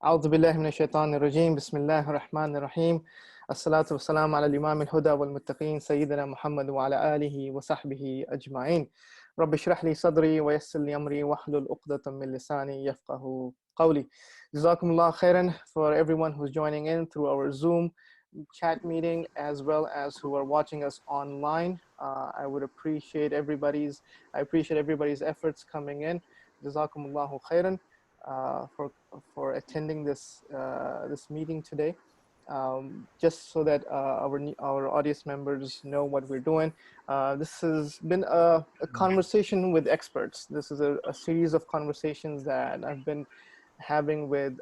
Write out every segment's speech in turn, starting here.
أعوذ بالله من الشيطان الرجيم بسم الله الرحمن الرحيم الصلاة والسلام على الإمام الهدى والمتقين سيدنا محمد وعلى آله وصحبه أجمعين رب اشرح لي صدري ويسر لي أمري واحلل عقدة من لساني يفقه قولي. جزاكم الله خيرا for everyone who's joining in through our Zoom chat meeting as well as who are watching us online. I appreciate everybody's efforts coming in. جزاكم الله خيرا for attending this meeting today, just so that our audience members know what we're doing. This has been a conversation with experts. This is a series of conversations that I've been having with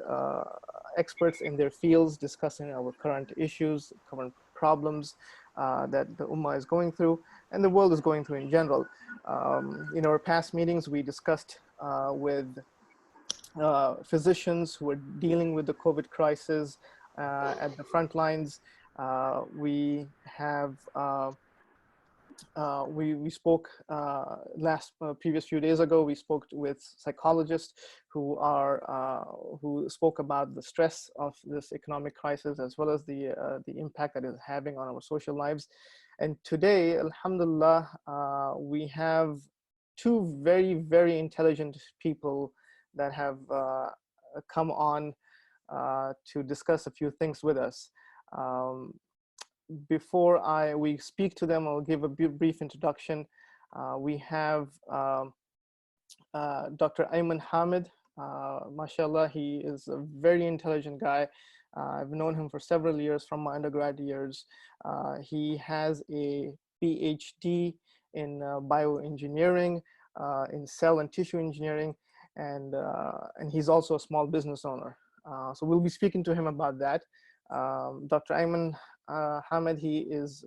experts in their fields, discussing our current issues, current problems that the Ummah is going through and the world is going through in general. In our past meetings, we discussed with physicians who are dealing with the COVID crisis at the front lines. We have we spoke previous few days ago. We spoke with psychologists who spoke about the stress of this economic crisis as well as the impact that it's having on our social lives. And today, alhamdulillah, we have two very intelligent people that have come on to discuss a few things with us. Before we speak to them, I'll give a brief introduction. We have Dr. Ayman Hamed. Mashallah, he is a very intelligent guy. I've known him for several years from my undergrad years. He has a PhD in bioengineering, in cell and tissue engineering, and he's also a small business owner. So we'll be speaking to him about that. Dr. Ayman Hamed, he is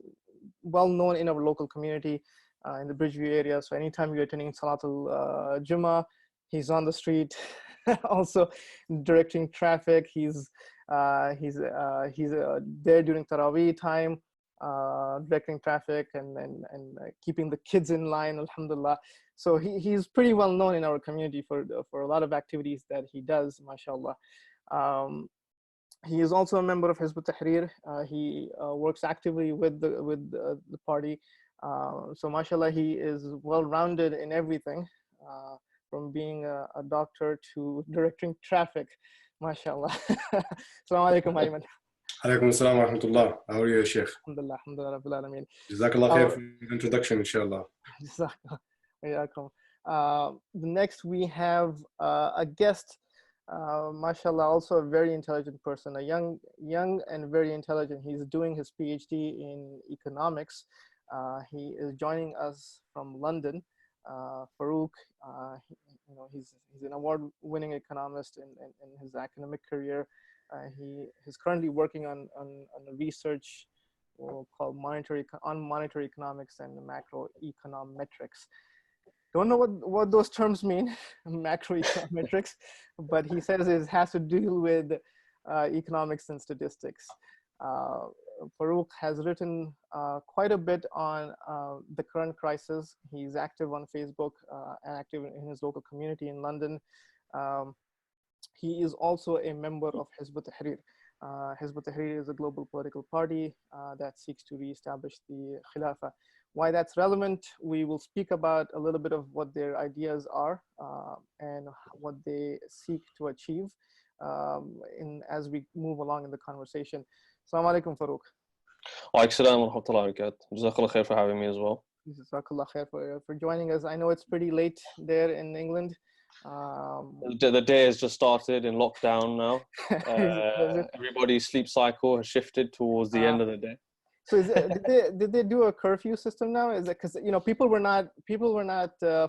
well known in our local community in the Bridgeview area. So anytime you're attending Salatul Jummah, he's on the street, also directing traffic. He's there during Taraweeh time, directing traffic and keeping the kids in line, alhamdulillah. So he's pretty well known in our community for a lot of activities that he does, mashallah. He is also a member of Hizb ut-Tahrir. He works actively with the party. So mashallah, he is well-rounded in everything, from being a doctor to directing traffic, mashallah. Assalamu alaikum, Ayman. Alaikum assalam wa rahmatullah. How are you, Sheikh? Alhamdulillah, alhamdulillah, rabbil alameen. Jazakallah khair for the introduction, inshallah. Next we have a guest, mashallah, also a very intelligent person, a young and very intelligent. He's doing his PhD in economics. He is joining us from London. Faruq, he's an award-winning economist in his academic career. He is currently working on a research called monetary economics and macroeconometrics. Don't know what those terms mean, macroeconometrics, but he says it has to deal with economics and statistics. Faruq has written quite a bit on the current crisis. He's active on Facebook and active in his local community in London. He is also a member of Hizb ut-Tahrir. Hizb ut-Tahrir is a global political party that seeks to reestablish the Khilafah. Why that's relevant, we will speak about a little bit of what their ideas are and what they seek to achieve as we move along in the conversation. Assalamu alaikum, Faruq. Wa alaikum assalam wa rahmatullahi wa barakatuh. Jazakallah khair for having me as well. Jazakallah khair for joining us. I know it's pretty late there in England. The day has just started in lockdown now. Everybody's sleep cycle has shifted towards the end of the day. So did they do a curfew system now? Is it because people were not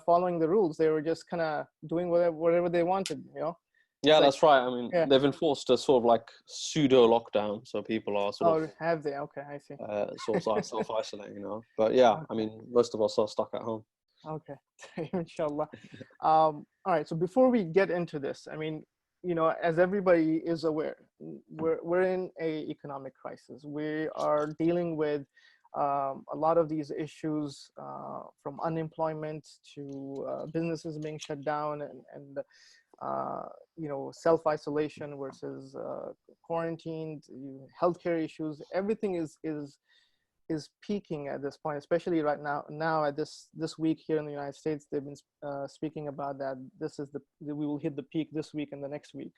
following the rules? They were just kind of doing whatever they wanted, Yeah, that's right. I mean, they've enforced a sort of like pseudo lockdown, so people are sort of. Have they? Okay, I see. Sort of self-isolating, But yeah, okay. I mean, most of us are stuck at home. Okay, inshallah. All right. So before we get into this, I mean, as everybody is aware, we're in a economic crisis. We are dealing with a lot of these issues, from unemployment to businesses being shut down, and you know, self-isolation versus quarantined, healthcare issues. Everything is peaking at this point, especially right now. Now at this week here in the United States, they've been speaking about that. This is we will hit the peak this week and the next week.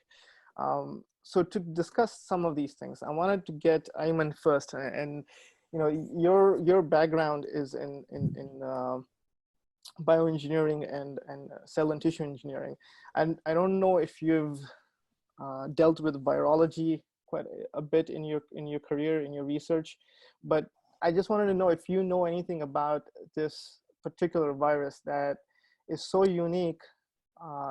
So to discuss some of these things, I wanted to get Ayman first, and you know, your background is in bioengineering and cell and tissue engineering, and I don't know if you've dealt with virology quite a bit in your career, in your research, but I just wanted to know if you know anything about this particular virus that is so unique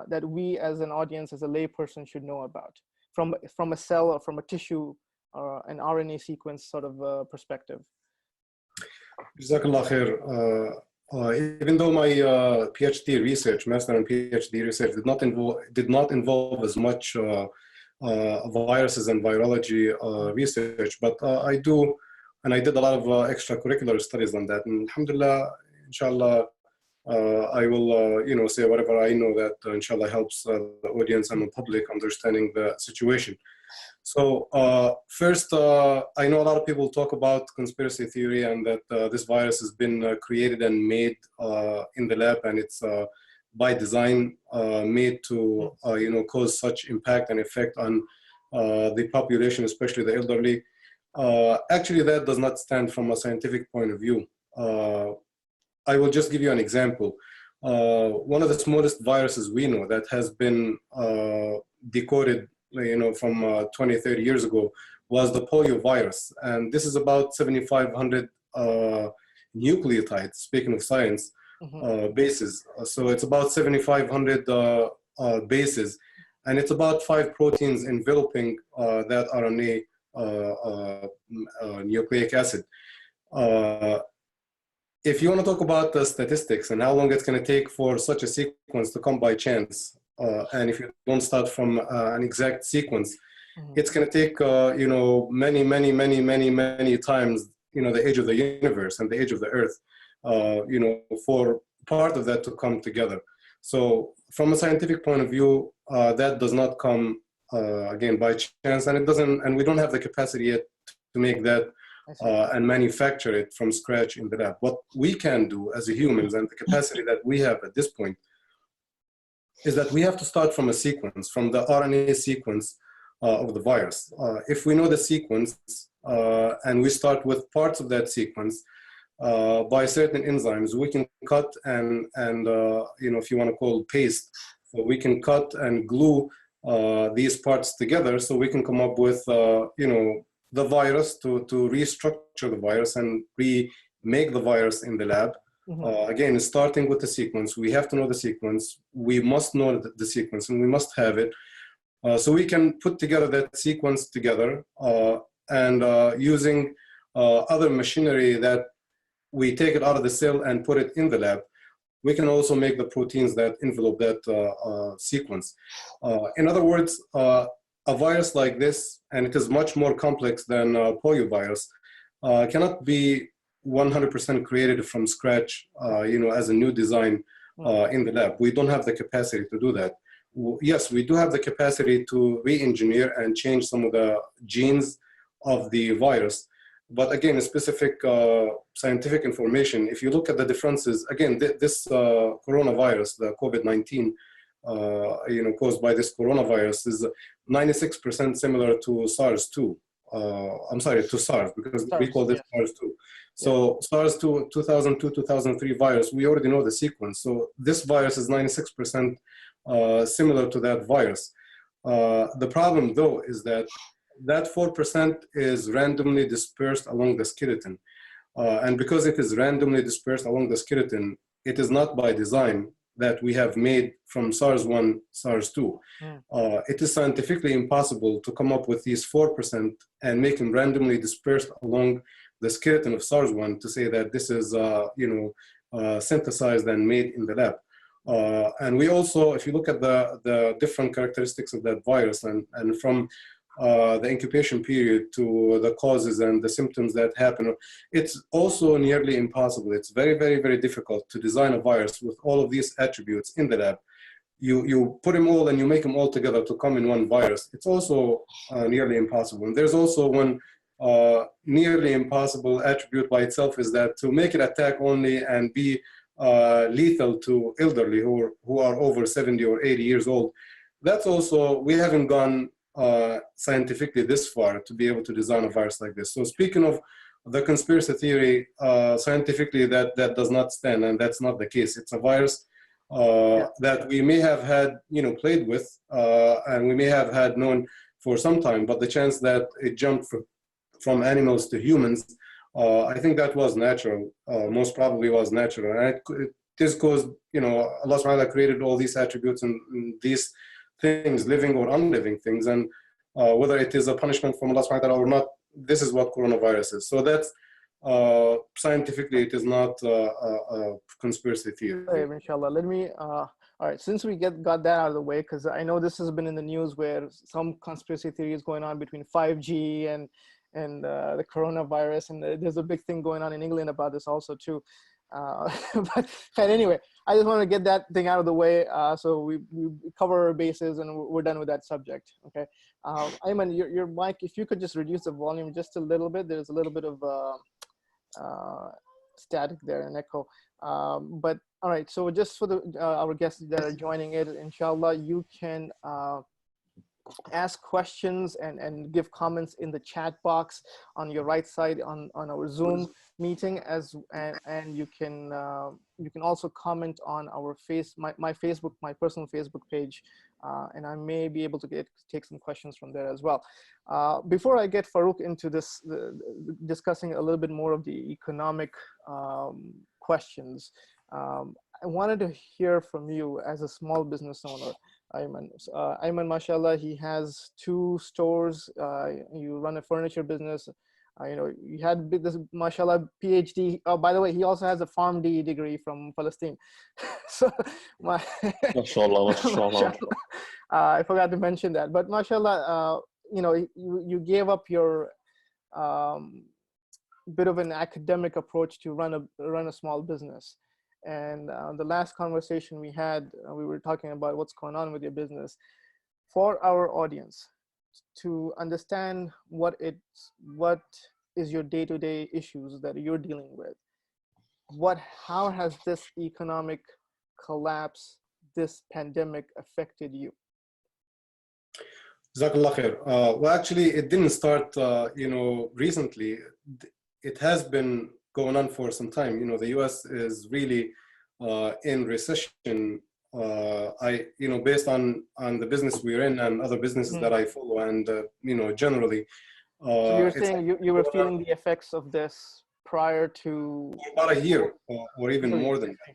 that we as an audience, as a layperson, should know about from a cell or from a tissue or an RNA sequence sort of perspective. Jazakallah khair. Even though my PhD research, master and PhD research, did not involve as much viruses and virology research, but I do, and I did a lot of extracurricular studies on that. And alhamdulillah, inshallah, I will, you know, say whatever I know that inshallah helps the audience and the public understanding the situation. So first, I know a lot of people talk about conspiracy theory and that this virus has been created and made in the lab, and it's by design made to, you know, cause such impact and effect on the population, especially the elderly. Actually, that does not stand from a scientific point of view. I will just give you an example. One of the smallest viruses we know that has been decoded, you know, from 20, 30 years ago was the polio virus. And this is about 7,500 nucleotides, speaking of science, bases. So it's about 7,500 bases, and it's about 5 proteins enveloping that RNA nucleic acid. If you want to talk about the statistics and how long it's going to take for such a sequence to come by chance, and if you don't start from an exact sequence, it's going to take, you know, many times, you know, the age of the universe and the age of the earth, you know, for part of that to come together. So from a scientific point of view, that does not come, again, by chance, and it doesn't, and we don't have the capacity yet to make that and manufacture it from scratch in the lab. What we can do as humans, and the capacity that we have at this point, is that we have to start from a sequence, from the RNA sequence of the virus. If we know the sequence and we start with parts of that sequence by certain enzymes, we can cut and you know, if you want to call paste, so we can cut and glue these parts together, so we can come up with you know, the virus to restructure the virus and remake the virus in the lab. Again, starting with the sequence, we have to know the sequence. We must know the sequence, and we must have it. So we can put together that sequence together, and using other machinery that we take it out of the cell and put it in the lab, we can also make the proteins that envelope that sequence. In other words, a virus like this, and it is much more complex than polio virus, cannot be 100% created from scratch, you know, as a new design in the lab. We don't have the capacity to do that. Yes, we do have the capacity to re-engineer and change some of the genes of the virus. But again, specific scientific information, if you look at the differences, again, this coronavirus, the COVID-19, you know, caused by this coronavirus, is 96% similar to SARS-2. I'm sorry, to SARS, because we call this SARS-2. So SARS-2, 2002, 2003 virus, we already know the sequence. So this virus is 96% similar to that virus. The problem, though, is that 4% is randomly dispersed along the skeleton. And because it is randomly dispersed along the skeleton, it is not by design that we have made from SARS-1, SARS-2. It is scientifically impossible to come up with these 4% and make them randomly dispersed along the skeleton of SARS-1 to say that this is, you know, synthesized and made in the lab. And we also, if you look at the different characteristics of that virus, and from the incubation period to the causes and the symptoms that happen, it's also nearly impossible. It's very, very, very difficult to design a virus with all of these attributes in the lab you put them all and you make them all together to come in one virus. It's also nearly impossible. And there's also one nearly impossible attribute by itself, is that to make it attack only and be lethal to elderly who are over 70 or 80 years old. That's also, we haven't gone scientifically this far to be able to design a virus like this. So speaking of the conspiracy theory, scientifically that does not stand, and that's not the case. It's a virus that we may have had, played with, and we may have had known for some time, but the chance that it jumped from animals to humans, I think that was natural, most probably was natural. And it is because, Allah subhanahu wa ta'ala created all these attributes and these things, living or unliving things, and whether it is a punishment from Allah subhanahu wa ta'ala or not, this is what coronavirus is. So that's, scientifically, it is not a conspiracy theory. Okay, inshallah. Let me, all right, since we got that out of the way, because I know this has been in the news where some conspiracy theory is going on between 5G and the coronavirus, and there's a big thing going on in England about this also too. But anyway, I just want to get that thing out of the way, so we cover our bases and we're done with that subject. Okay, Ayman, your mic, if you could just reduce the volume just a little bit. There's a little bit of static there and echo. But all right, so just for our guests that are joining it, inshallah, you can ask questions and give comments in the chat box on your right side on our Zoom meeting, and you can also comment on our my Facebook, my personal Facebook page, and I may be able to take some questions from there as well. Before I get Faruq into this, discussing a little bit more of the economic questions, I wanted to hear from you as a small business owner, Ayman. Ayman, mashallah, he has 2 stores. You run a furniture business. You had this, mashallah, PhD. Oh, by the way, he also has a PharmD degree from Palestine. So, mashallah. I forgot to mention that. But mashallah, you gave up your bit of an academic approach to run a small business. And the last conversation we had, we were talking about what's going on with your business. For our audience to understand what is your day-to-day issues that you're dealing with, how has this economic collapse, this pandemic affected you? Jazakallah khair. Well, actually, it didn't start, recently. It has been going on for some time. The US is really in recession. Based on the business we're in and other businesses that I follow, and generally. So you're saying you were feeling the effects of this prior to about a year or even more than that.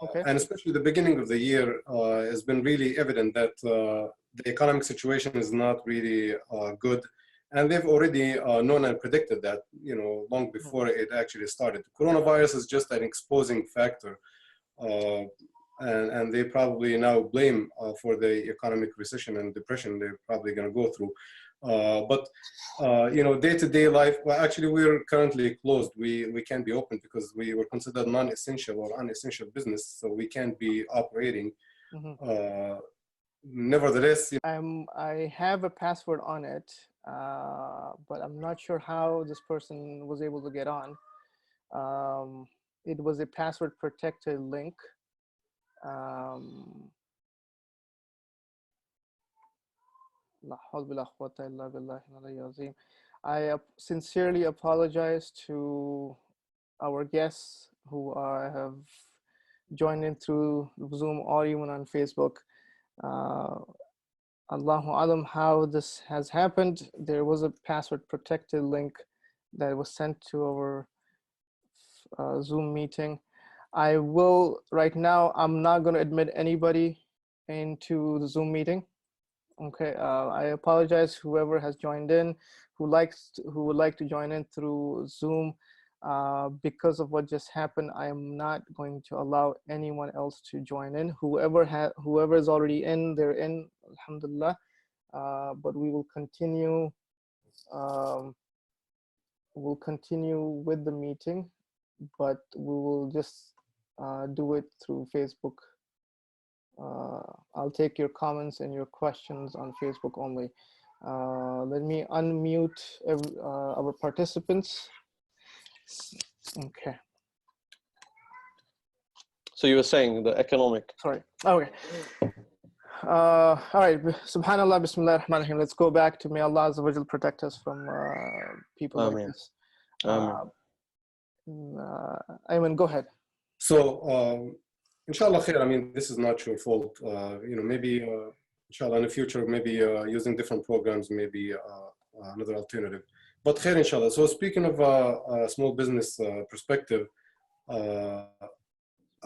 Okay. And especially the beginning of the year has been really evident that the economic situation is not really good. And they've already known and predicted that, long before it actually started. The coronavirus is just an exposing factor. And they probably now blame for the economic recession and depression they're probably going to go through. But day-to-day life, well, actually, we're currently closed. We can't be open because we were considered non-essential or unessential business, so we can't be operating. Nevertheless, I have a password on it, but I'm not sure how this person was able to get on. It was a password protected link. I sincerely apologize to our guests who have joined in through Zoom or even on Facebook. Allahu Alam how this has happened. There was a password protected link that was sent to our Zoom meeting. I will, right now, I'm not going to admit anybody into the Zoom meeting. Okay, I apologize whoever has joined in, who would like to join in through Zoom. Because of what just happened, I am not going to allow anyone else to join in. Whoever is already in, they're in, alhamdulillah. But we will continue. We'll continue with the meeting, but we will just do it through Facebook I'll take your comments and your questions on Facebook only. Let me unmute our participants. Okay. So you were saying the economic. Sorry. Okay. All right. Subhanallah, Bismillah ar-Rahman ar-Rahim. Let's go back to may Allah Azza wa Jal protect us from people like this. Ayman, go ahead. So, inshallah khair, I mean, this is not your fault. Maybe, inshallah, in the future, maybe using different programs, maybe another alternative. But khair, inshallah. So, speaking of a small business perspective,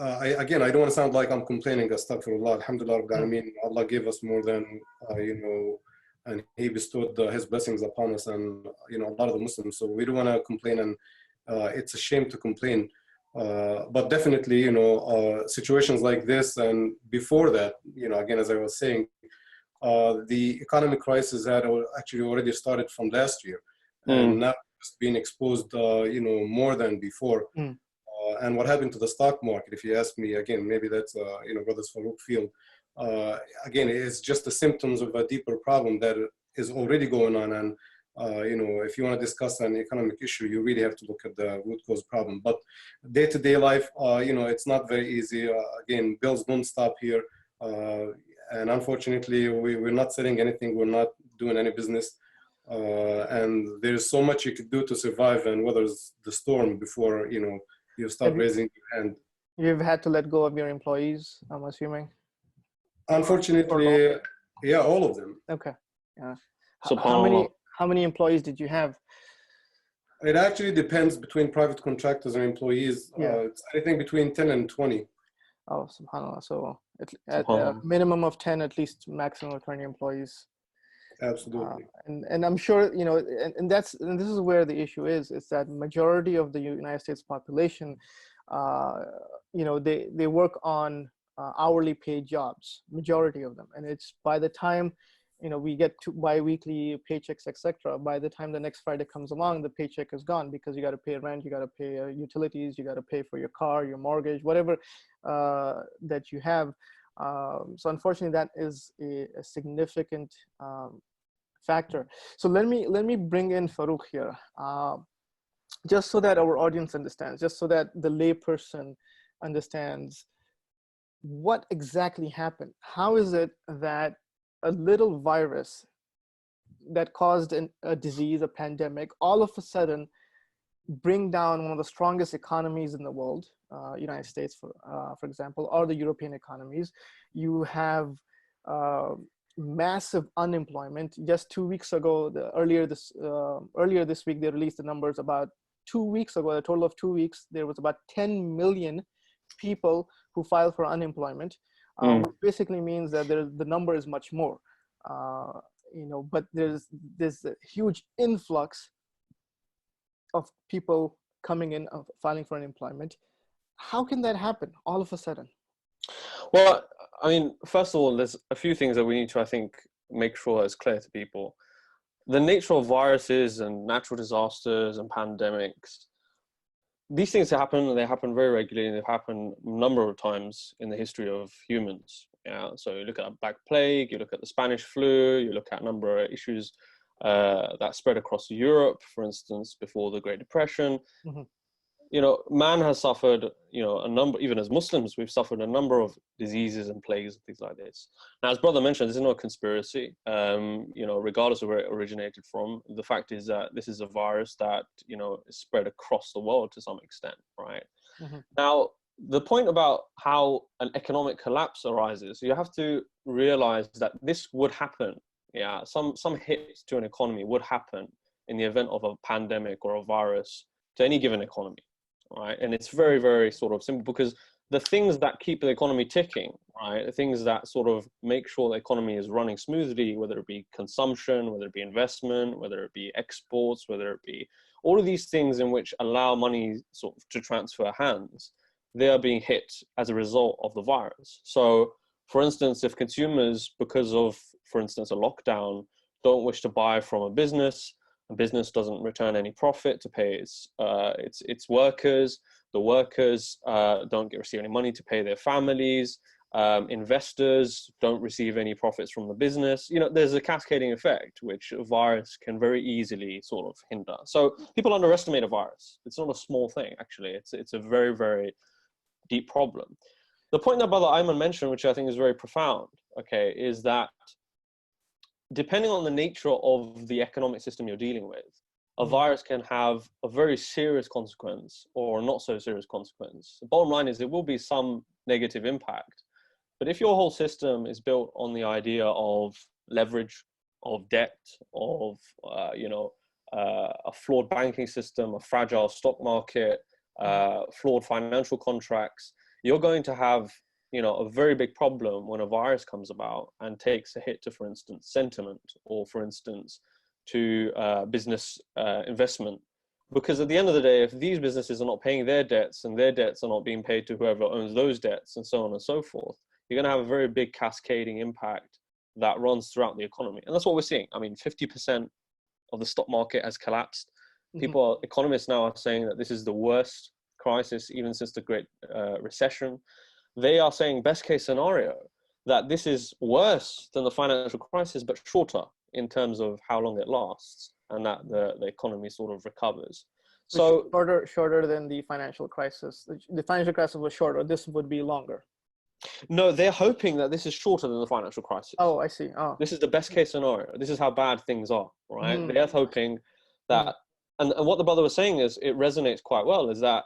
I don't want to sound like I'm complaining. Astaghfirullah, alhamdulillah, Rabbil Alameen. Allah gave us more than, and He bestowed His blessings upon us and, a lot of the Muslims. So we don't want to complain, and it's a shame to complain. But definitely, situations like this and before that, again, as I was saying, the economic crisis had actually already started from last year, and now it's being exposed, more than before. And what happened to the stock market, if you ask me, again, maybe that's, brothers Faruq field. Again, it's just the symptoms of a deeper problem that is already going on. And, if you want to discuss an economic issue, you really have to look at the root cause problem. But day-to-day life, it's not very easy. Again, bills don't stop here. And unfortunately, we're not selling anything. We're not doing any business. And there's so much you could do to survive and weather the storm before, you start raising your hand. You've had to let go of your employees, I'm assuming? Unfortunately, yeah, all of them. Okay. Yeah. So how many employees did you have? It actually depends between private contractors and employees. It's anything between 10 and 20. Oh, subhanAllah. So at a minimum of 10, at least maximum of 20 employees. Absolutely. And I'm sure, and this is where the issue is that majority of the United States population, they work on hourly paid jobs, majority of them. And it's by the time, we get to bi-weekly paychecks, etc. By the time the next Friday comes along, the paycheck is gone because you got to pay rent, you got to pay utilities, you got to pay for your car, your mortgage, whatever that you have. So unfortunately, that is a significant factor. So let me bring in Faruq here, just so that our audience understands, just so that the layperson understands what exactly happened. How is it that a little virus that caused a disease, a pandemic, all of a sudden bring down one of the strongest economies in the world, United States, for example, or the European economies? You have massive unemployment. Just 2 weeks ago, earlier this week, they released the numbers. About 2 weeks ago, a total of 2 weeks, there was about 10 million people who filed for unemployment, which basically means that the number is much more. But there's a huge influx of people coming in, filing for unemployment. How can that happen all of a sudden? Well, I mean, first of all, there's a few things that we need to, I think, make sure is clear to people. The nature of viruses and natural disasters and pandemics, these things happen, and they happen very regularly, and they've happened a number of times in the history of humans. Yeah, so you look at Black Plague, you look at the Spanish flu, you look at a number of issues that spread across Europe, for instance, before the Great Depression. Man has suffered, a number, even as Muslims, we've suffered a number of diseases and plagues and things like this. Now, as brother mentioned, this is not a conspiracy, regardless of where it originated from. The fact is that this is a virus that, is spread across the world to some extent, right? Now, the point about how an economic collapse arises, you have to realize that this would happen. Yeah, some hits to an economy would happen in the event of a pandemic or a virus to any given economy. Right, and it's very, very sort of simple, because the things that keep the economy ticking, right, the things that sort of make sure the economy is running smoothly, whether it be consumption, whether it be investment, whether it be exports, whether it be all of these things in which allow money sort of to transfer hands, they are being hit as a result of the virus. So, for instance, if consumers, because of, for instance, a lockdown, don't wish to buy from a business doesn't return any profit to pay its workers, the workers don't receive any money to pay their families, Investors don't receive any profits from the business. You know, there's a cascading effect, which a virus can very easily sort of hinder. So people underestimate a virus. It's not a small thing, actually. It's a very, very deep problem. The point that Brother Ayman mentioned, which I think is very profound, okay, is that depending on the nature of the economic system you're dealing with, a virus can have a very serious consequence or not so serious consequence. The bottom line is there will be some negative impact. But if your whole system is built on the idea of leverage, of debt, of a flawed banking system, a fragile stock market, flawed financial contracts, you're going to have, you know, a very big problem when a virus comes about and takes a hit to, for instance, sentiment, or for instance, to business investment. Because at the end of the day, if these businesses are not paying their debts and their debts are not being paid to whoever owns those debts and so on and so forth, you're going to have a very big cascading impact that runs throughout the economy. And that's what we're seeing. I mean, 50% of the stock market has collapsed. Economists now are saying that this is the worst crisis even since the Great Recession. They are saying best case scenario that this is worse than the financial crisis, but shorter in terms of how long it lasts, and that the economy sort of recovers. So shorter than the financial crisis. The financial crisis was shorter. This would be longer. No, they're hoping that this is shorter than the financial crisis. Oh, I see. Oh. This is the best case scenario. This is how bad things are, right? They're hoping that, and what the brother was saying is, it resonates quite well, is that,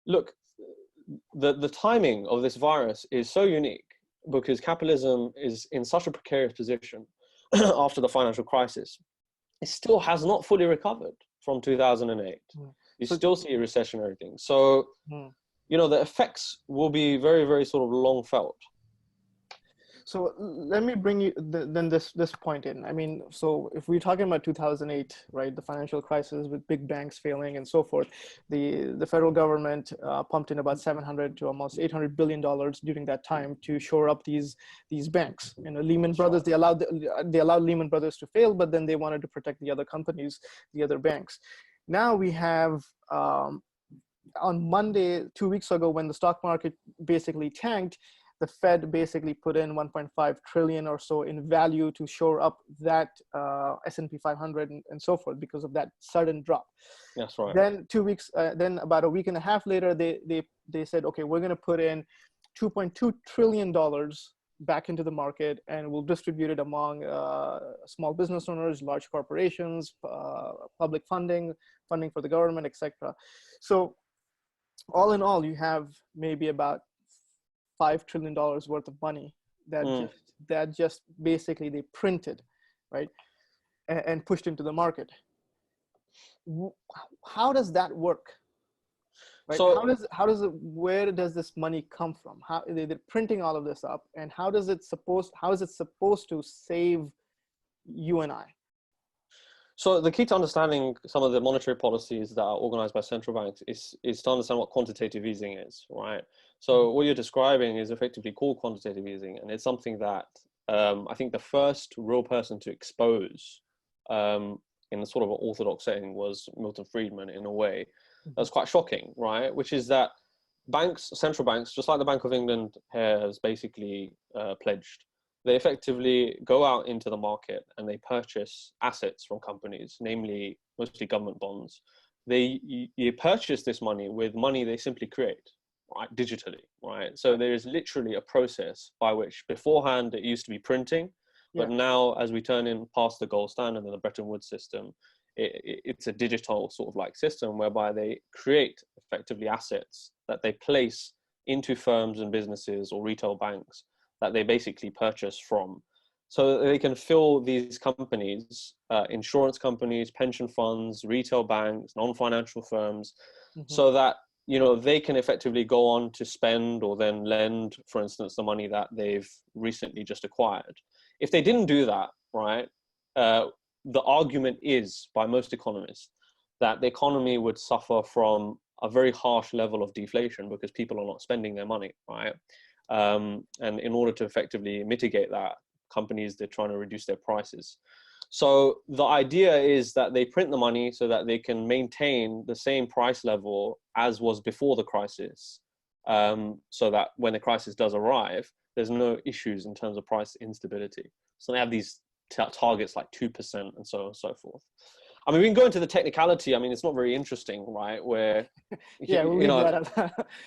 look, the timing of this virus is so unique because capitalism is in such a precarious position after the financial crisis. It still has not fully recovered from 2008. You still see a recessionary thing. So, you know, the effects will be very, very sort of long felt. So let me bring you then this point in. I mean, so if we're talking about 2008, right, the financial crisis with big banks failing and so forth, the federal government pumped in about $700 to almost $800 billion during that time to shore up these banks. You know, Lehman Brothers, they allowed Lehman Brothers to fail, but then they wanted to protect the other companies, the other banks. Now we have on Monday, 2 weeks ago, when the stock market basically tanked, the Fed basically put in 1.5 trillion or so in value to shore up that S&P 500 and so forth because of that sudden drop. That's right. Then 2 weeks, then about a week and a half later, they said, okay, we're going to put in $2.2 trillion back into the market, and we'll distribute it among small business owners, large corporations, public funding for the government, etc. So all in all, you have maybe about $5 trillion worth of money that just basically they printed, right, and pushed into the market. How does that work? Right? So where does this money come from? How they're printing all of this up, and how is it supposed to save you and I? So the key to understanding some of the monetary policies that are organized by central banks is to understand what quantitative easing is, right? So what you're describing is effectively called quantitative easing, and it's something that I think the first real person to expose in a sort of an orthodox setting was Milton Friedman, in a way. That's quite shocking, right? Which is that banks, central banks, just like the Bank of England has basically pledged, they effectively go out into the market and they purchase assets from companies, namely mostly government bonds. You purchase this money with money they simply create, right, digitally, right? So there is literally a process by which beforehand it used to be printing, but now as we turn in past the gold standard and the Bretton Woods system, it's a digital sort of like system whereby they create effectively assets that they place into firms and businesses or retail banks that they basically purchase from. So they can fill these companies, insurance companies, pension funds, retail banks, non-financial firms, so that, you know, they can effectively go on to spend or then lend, for instance, the money that they've recently just acquired. If they didn't do that, right, the argument is by most economists that the economy would suffer from a very harsh level of deflation because people are not spending their money, right? And in order to effectively mitigate that, companies, they're trying to reduce their prices. So the idea is that they print the money so that they can maintain the same price level as was before the crisis, so that when the crisis does arrive, there's no issues in terms of price instability. So they have these targets like 2% and so on and so forth. I mean, we can go into the technicality. I mean, it's not very interesting, right? Where, yeah, we'll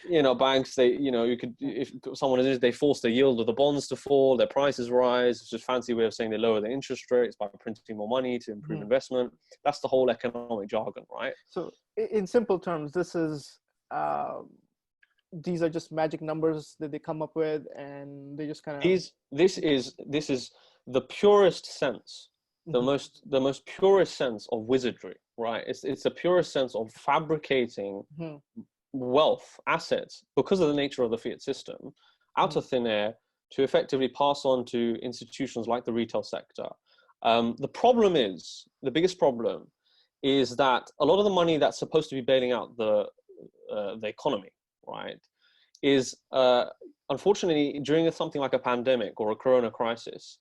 you know, banks, they, you could, if someone is, they force the yield of the bonds to fall, their prices rise. It's just a fancy way of saying they lower the interest rates by printing more money to improve investment. That's the whole economic jargon, right? So in simple terms, these are just magic numbers that they come up with, and they just kind of. This is the purest sense, the most purest sense of wizardry, right? It's the purest sense of fabricating wealth, assets, because of the nature of the fiat system, out of thin air to effectively pass on to institutions like the retail sector. The biggest problem is that a lot of the money that's supposed to be bailing out the economy, right, is unfortunately during something like a pandemic or a corona crisis,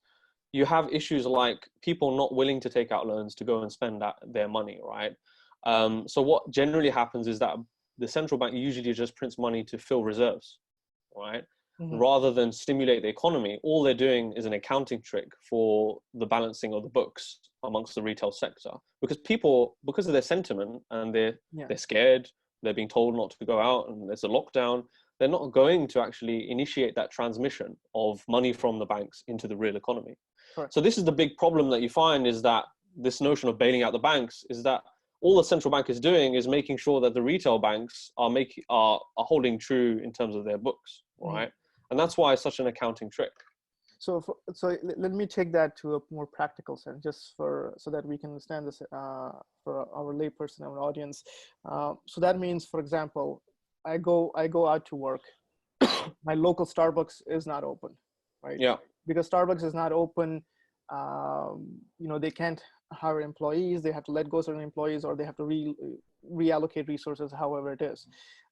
you have issues like people not willing to take out loans to go and spend their money, right? So what generally happens is that the central bank usually just prints money to fill reserves, right? Rather than stimulate the economy. All they're doing is an accounting trick for the balancing of the books amongst the retail sector, because people, because of their sentiment, and they're scared, they're being told not to go out and there's a lockdown, they're not going to actually initiate that transmission of money from the banks into the real economy. Correct. So this is the big problem that you find, is that this notion of bailing out the banks is that all the central bank is doing is making sure that the retail banks are holding true in terms of their books, right? And that's why it's such an accounting trick. So let me take that to a more practical sense, just so that we can understand this for our layperson, our audience. So that means, for example, I go out to work. My local Starbucks is not open, right? Yeah. Because Starbucks is not open, they can't hire employees. They have to let go certain employees, or they have to reallocate resources, however it is.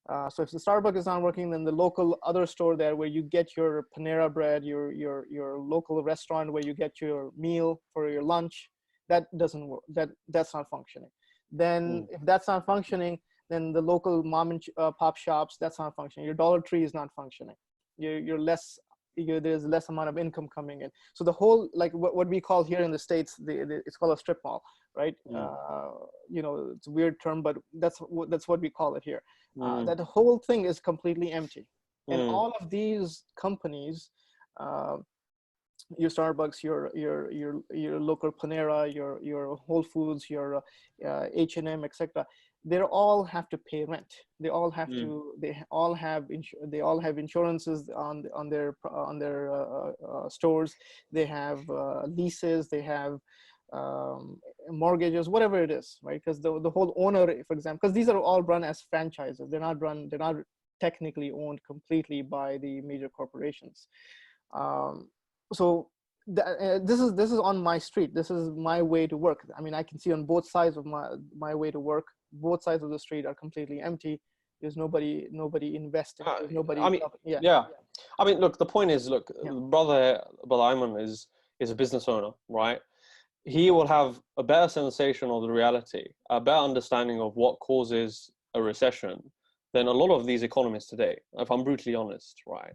So if the Starbucks is not working, then the local other store there where you get your Panera bread, your local restaurant where you get your meal for your lunch, that doesn't work. That's not functioning. Then if that's not functioning, then the local mom and pop shops, that's not functioning. Your Dollar Tree is not functioning. There's less amount of income coming in. So the whole, like what we call here in the States, it's called a strip mall, right? It's a weird term, but that's what we call it here. That whole thing is completely empty. And all of these companies, your Starbucks, your local Panera, your Whole Foods, your H&M, etc., they all have to pay rent. They all have to. They all have insurances on their stores. They have leases. They have mortgages, whatever it is, right? Because the whole owner, for example, because these are all run as franchises. They're not technically owned completely by the major corporations. So this is on my street. This is my way to work. I mean, I can see on both sides of my way to work. Both sides of the street are completely empty. There's nobody investing. There's nobody. I mean, I mean, look. The point is, brother Ayman is a business owner, right? He will have a better sensation of the reality, a better understanding of what causes a recession than a lot of these economists today, if I'm brutally honest, right?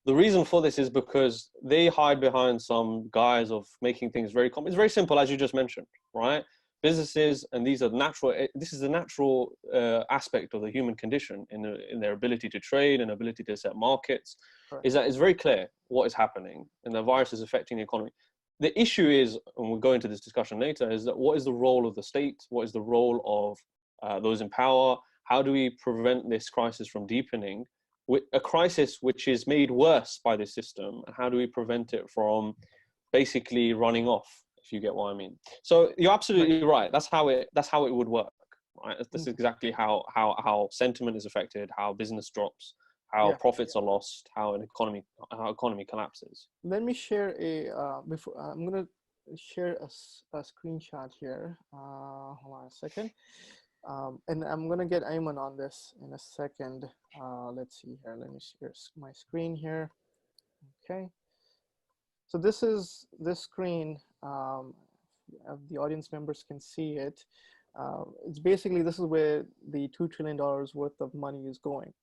The reason for this is because they hide behind some guise of making things very common. It's very simple, as you just mentioned, right? Businesses, and this is the natural aspect of the human condition in their ability to trade and ability to set markets, is that it's very clear what is happening and the virus is affecting the economy. The issue is, and we'll go into this discussion later, is that what is the role of the state? What is the role of those in power? How do we prevent this crisis from deepening? A crisis which is made worse by this system, and how do we prevent it from basically running off? If you get what I mean. So you're absolutely right. That's how it would work, right? This is exactly how sentiment is affected, how business drops, how profits are lost, how economy collapses. Let me share I'm gonna share a screenshot here. Hold on a second. And I'm gonna get Ayman on this in a second. Let's see here. Let me share my screen here. Okay. So this screen. The audience members can see it. It's basically, this is where the $2 trillion worth of money is going.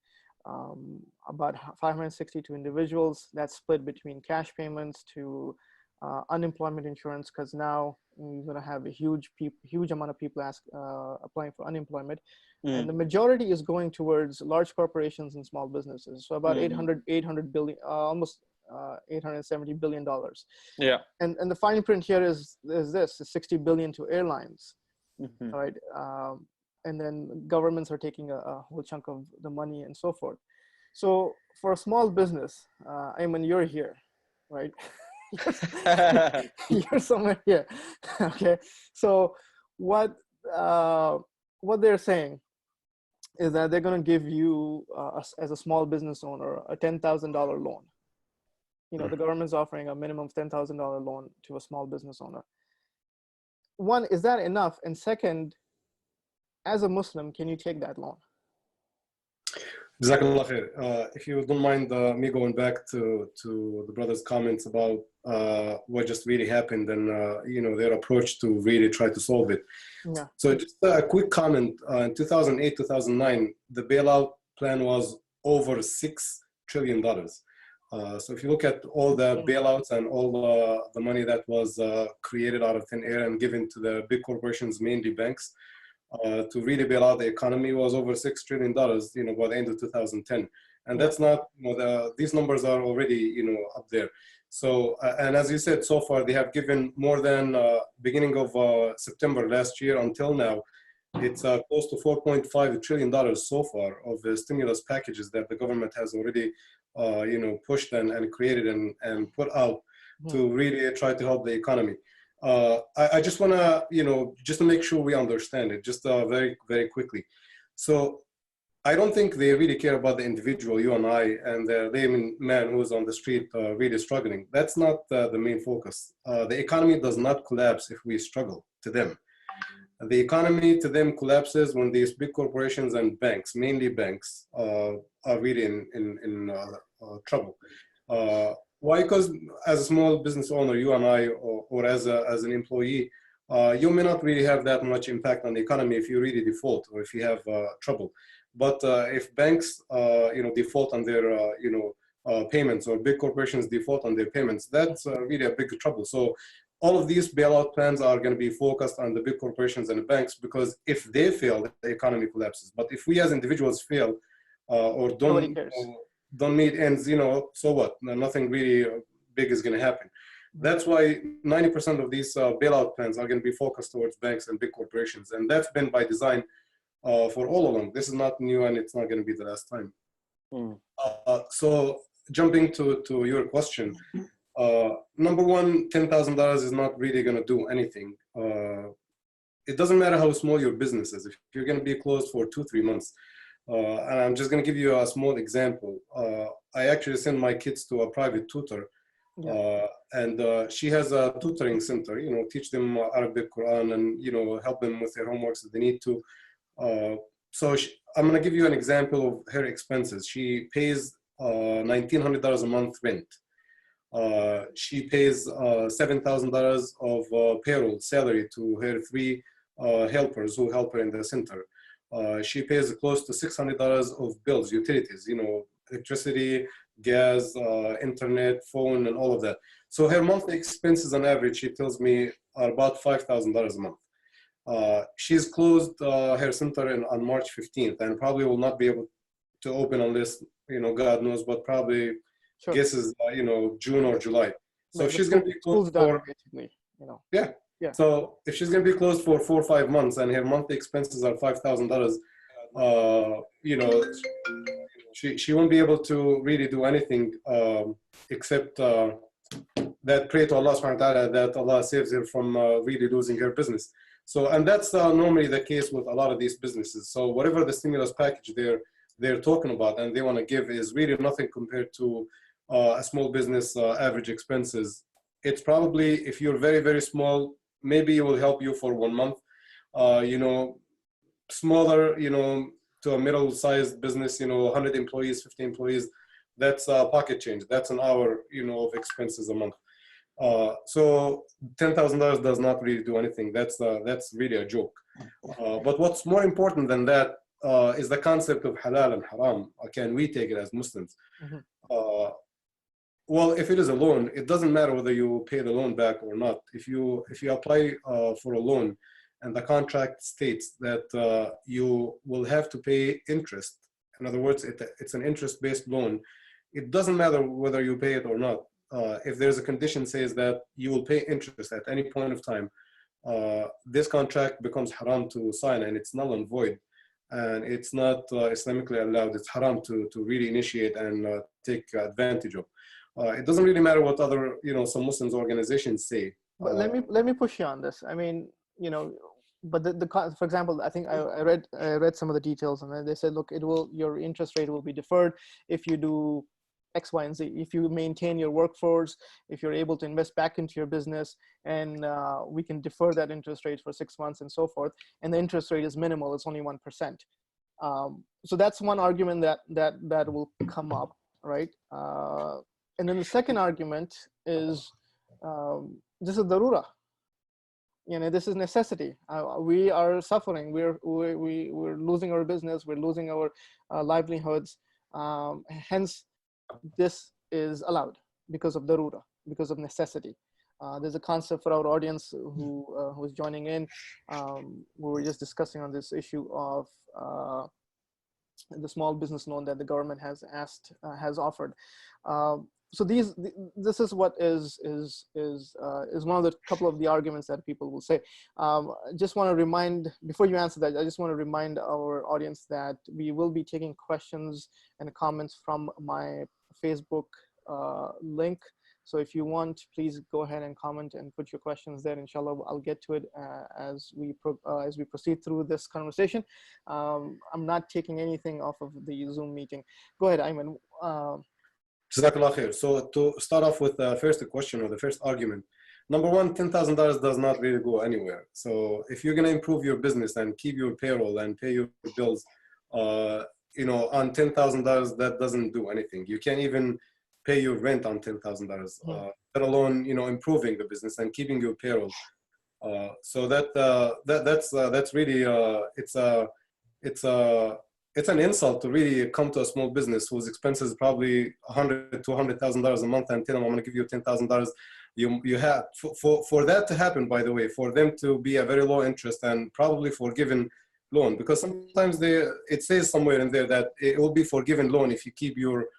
about 560 to individuals. That's split between cash payments to unemployment insurance, because now you're going to have a huge amount of people applying for unemployment. And the majority is going towards large corporations and small businesses. So about 800 billion, almost $870 billion. Yeah. And the fine print here is this, is 60 billion to airlines. All right. And then governments are taking a whole chunk of the money and so forth. So for a small business, Ayman, you're here, right? You're somewhere here. Okay. So what they're saying is that they're going to give you, as a small business owner, a $10,000 loan. You know, the government's offering a minimum of $10,000 loan to a small business owner. One, is that enough? And second, as a Muslim, can you take that loan? Jazakallah khair. If you don't mind me going back to the brother's comments about what just really happened and you know, their approach to really try to solve it. Yeah. So just a quick comment. In 2008, 2009, the bailout plan was over $6 trillion. So if you look at all the bailouts and all the money that was created out of thin air and given to the big corporations, mainly banks, to really bail out the economy was over $6 trillion, you know, by the end of 2010. And that's not, you know, these numbers are already, you know, up there. So, and as you said, so far they have given more than beginning of September last year until now, it's close to $4.5 trillion so far of the stimulus packages that the government has already, you know, pushed and created and put out to really try to help the economy. I just want to, you know, just to make sure we understand it, just very, very quickly. So I don't think they really care about the individual, you and I, and the layman man who's on the street really struggling. That's not the main focus. The economy does not collapse if we struggle to them. The economy to them collapses when these big corporations and banks, mainly banks, are really in trouble. Why? Because as a small business owner, you and I, or as an employee, you may not really have that much impact on the economy if you really default or if you have trouble. But if banks, you know, default on their, you know, payments, or big corporations default on their payments, that's really a big trouble. So all of these bailout plans are going to be focused on the big corporations and the banks, because if they fail, the economy collapses. But if we as individuals fail or don't meet ends, you know, so what? Nothing really big is going to happen. That's why 90% of these bailout plans are going to be focused towards banks and big corporations. And that's been by design for all along. This is not new, and it's not going to be the last time. So jumping to your question, number one, $10,000 is not really going to do anything. It doesn't matter how small your business is. If you're going to be closed for 2-3 months, and I'm just going to give you a small example. I actually send my kids to a private tutor, and she has a tutoring center, you know, teach them Arabic, Quran, and, you know, help them with their homeworks if they need to. So I'm going to give you an example of her expenses. She pays $1,900 a month rent. She pays $7,000 of payroll salary to her 3 helpers who help her in the center. She pays close to $600 of bills, utilities, you know, electricity, gas, internet, phone, and all of that. So her monthly expenses on average, she tells me, are about $5,000 a month. She's closed her center on March 15th, and probably will not be able to open unless, you know, God knows, but probably guesses, you know, June or July. So if she's going to be closed for, basically, you know. Yeah. So if she's going to be closed for 4 or 5 months and her monthly expenses are $5,000, you know, she won't be able to really do anything except that pray to Allah subhanahu wa ta'ala that Allah saves her from really losing her business. So, and that's normally the case with a lot of these businesses. So whatever the stimulus package they're talking about and they want to give is really nothing compared to a small business average expenses. It's probably, if you're very, very small, maybe it will help you for 1 month. You know, smaller, you know, to a middle-sized business, you know, 100 employees, 50 employees, that's pocket change. That's an hour, you know, of expenses a month. So $10,000 does not really do anything. That's really a joke. But what's more important than that, is the concept of halal and haram. Can we take it as Muslims? Well, if it is a loan, it doesn't matter whether you pay the loan back or not. If you apply for a loan and the contract states that you will have to pay interest, in other words, it's an interest-based loan, it doesn't matter whether you pay it or not. If there's a condition says that you will pay interest at any point of time, this contract becomes haram to sign, and it's null and void, and it's not Islamically allowed. It's haram to really initiate and take advantage of. It doesn't really matter what other, some Muslims organizations say. But let me push you on this. I mean, but for example, I think I read some of the details, and they said, look, your interest rate will be deferred if you do X, Y, and Z. If you maintain your workforce, if you're able to invest back into your business, and we can defer that interest rate for 6 months and so forth. And the interest rate is minimal; it's only 1%. So that's one argument that will come up, right? And then the second argument is this is darura. This is necessity. We are suffering. We're losing our business. We're losing our livelihoods. Hence, this is allowed because of darura, because of necessity. There's a concept for our audience who is joining in. We were just discussing on this issue of the small business loan that the government has offered. So this is what is one of the couple of the arguments that people will say. Just want to remind, before you answer that, I just want to remind our audience that we will be taking questions and comments from my Facebook link. So if you want, please go ahead and comment and put your questions there. Inshallah, I'll get to it as we proceed through this conversation. I'm not taking anything off of the Zoom meeting. Go ahead, Ayman. Jazakallah khair. So to start off with the first question or the first argument, number one, $10,000 does not really go anywhere. So if you're going to improve your business and keep your payroll and pay your bills, on $10,000, that doesn't do anything. You can't even pay your rent on $10,000, let alone improving the business and keeping your payroll. So that's really it's an insult to really come to a small business whose expenses probably $100,000 to $200,000 a month and tell them I'm going to give you $10,000. You have for that to happen, by the way, for them to be a very low interest and probably forgiven loan, because sometimes it says somewhere in there that it will be forgiven loan if you keep your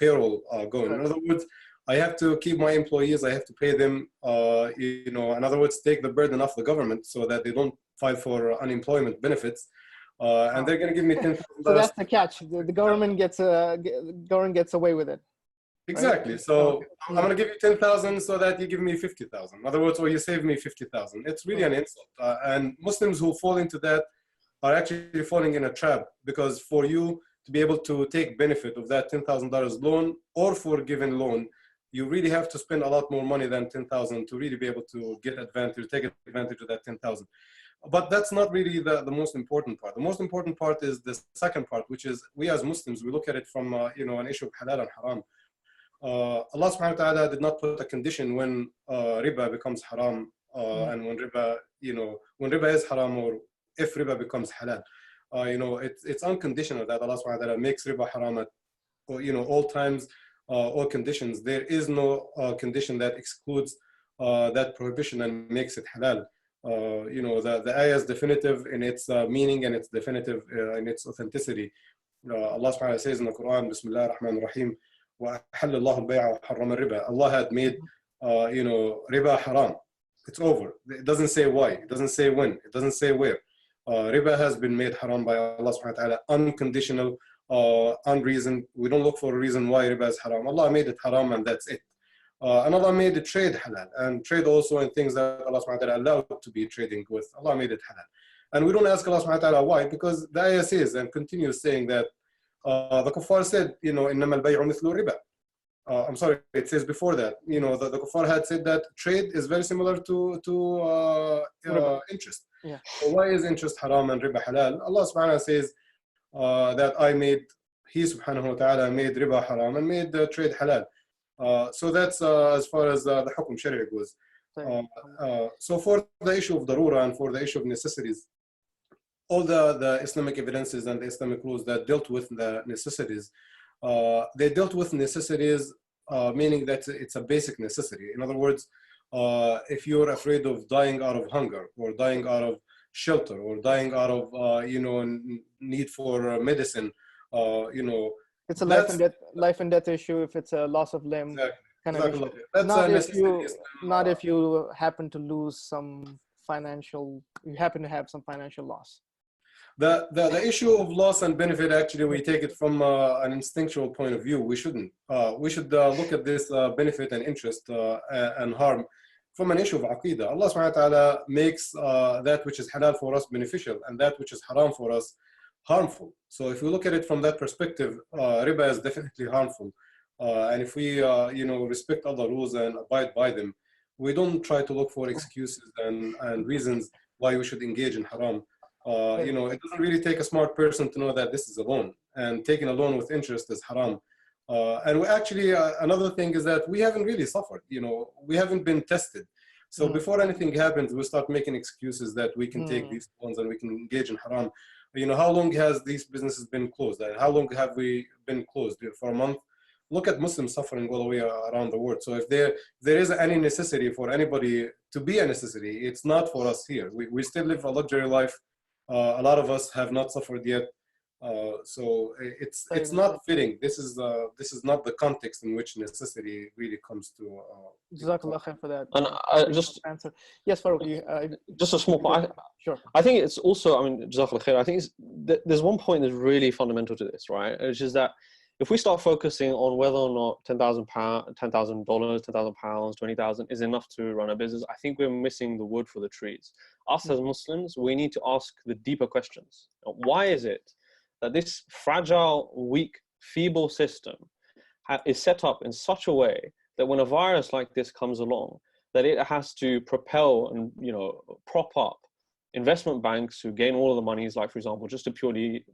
payroll going. In other words, I have to keep my employees, I have to pay them, in other words, take the burden off the government so that they don't file for unemployment benefits. And they're going to give me $10,000. So that's the catch. The government gets away with it. Exactly. Right? So I'm going to give you 10,000 so that you give me 50,000. In other words, or you save me 50,000. It's really an insult. And Muslims who fall into that are actually falling in a trap, because for you to be able to take benefit of that $10,000 loan or forgiven loan, you really have to spend a lot more money than 10,000 to really be able to take advantage of that 10,000. But that's not really the most important part. The most important part is the second part, which is we as Muslims, we look at it from an issue of halal and haram. Allah subhanahu wa ta'ala did not put a condition when riba becomes haram and when riba is haram, or if riba becomes halal. It's unconditional that Allah subhanahu wa ta'ala makes riba haram at all times, all conditions. There is no condition that excludes that prohibition and makes it halal. The ayah is definitive in its meaning, and it's definitive in its authenticity. Allah subhanahu wa ta'ala says in the Quran, Bismillah ar-Rahman ar-Rahim, وَأَحَلَّ اللَّهُ الْبَيْعَ وَحَرَّمَ الرِّبَا. Allah had made riba haram. It's over. It doesn't say why. It doesn't say when. It doesn't say where. Riba has been made haram by Allah subhanahu wa ta'ala, unconditional, unreasoned. We don't look for a reason why riba is haram. Allah made it haram, and that's it. And Allah made the trade halal, and trade also in things that Allah subhanahu wa ta'ala allowed to be trading with. Allah made it halal. And we don't ask Allah subhanahu wa ta'ala why, because the ayah says and continues saying that the kuffar said, إِنَّمَا الْبَيْعُ مِثْلُ الرِّبَا. I'm sorry, it says before that, the kuffar had said that trade is very similar to interest. Yeah. So why is interest haram and riba halal? Allah subhanahu wa ta'ala says that He subhanahu wa ta'ala made riba haram and made the trade halal. So that's as far as the hukum sharia goes. So for the issue of darura and for the issue of necessities, all the Islamic evidences and the Islamic rules that dealt with the necessities, they dealt with necessities, meaning that it's a basic necessity. In other words, if you're afraid of dying out of hunger or dying out of shelter or dying out of need for medicine, it's a that's life and death issue. If it's a loss of limb, kind of issue. That's Not a if you necessity. if you happen to lose some you happen to have some financial loss. The issue of loss and benefit, actually, we take it from an instinctual point of view. We shouldn't. We should look at this benefit and interest and harm from an issue of aqeedah. Allah subhanahu wa ta'ala makes that which is halal for us beneficial and that which is haram for us harmful. So if we look at it from that perspective, riba is definitely harmful. And if we respect Allah rules and abide by them, we don't try to look for excuses and reasons why we should engage in haram. It doesn't really take a smart person to know that this is a loan, and taking a loan with interest is haram. And we actually, another thing is that we haven't really suffered. We haven't been tested. So before anything happens, we start making excuses that we can take these loans and we can engage in haram. How long has these businesses been closed? How long have we been closed? For a month? Look at Muslims suffering all the way around the world. So if there is any necessity for anybody to be a necessity, it's not for us here. We still live a luxury life. A lot of us have not suffered yet. So it's not fitting. This is not the context in which necessity really comes to. Jazakallah khair for that. And just answer. Yes, Faruq. Just a small point. Sure. I think it's also, Jazakallah khair. I think there's one point that's really fundamental to this, right? Which is that if we start focusing on whether or not $10,000, £10,000, 20,000 is enough to run a business, I think we're missing the wood for the trees. Us as Muslims, we need to ask the deeper questions. Why is it that this fragile, weak, feeble system is set up in such a way that when a virus like this comes along, that it has to propel and prop up investment banks who gain all of the monies, like for example, just to purely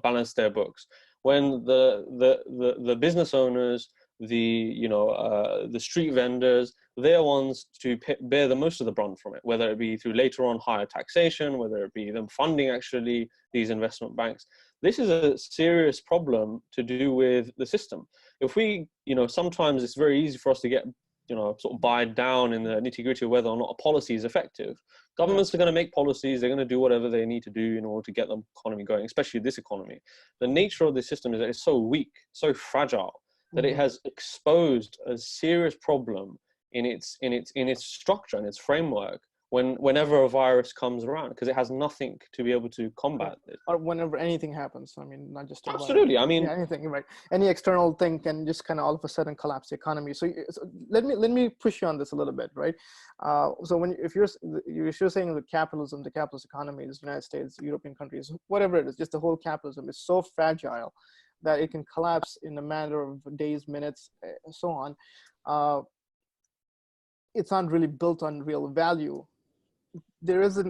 balance their books, when the business owners, the street vendors, they're ones to bear the most of the brunt from it, whether it be through later on higher taxation, whether it be them funding actually these investment banks. This is a serious problem to do with the system. If we, sometimes it's very easy for us to get sort of buy down in the nitty-gritty of whether or not a policy is effective. Governments are going to make policies, they're going to do whatever they need to do in order to get the economy going, especially this economy. The nature of the system is that it's so weak, so fragile, that it has exposed a serious problem in its structure and its framework whenever a virus comes around, because it has nothing to be able to combat it. Or whenever anything happens. Not just absolutely. Anything, right? Any external thing can just kind of all of a sudden collapse the economy. So let me push you on this a little bit, right? So if you're saying the capitalist economy, the United States, European countries, whatever it is, just the whole capitalism is so fragile that it can collapse in a matter of days, minutes, so on. It's not really built on real value. There is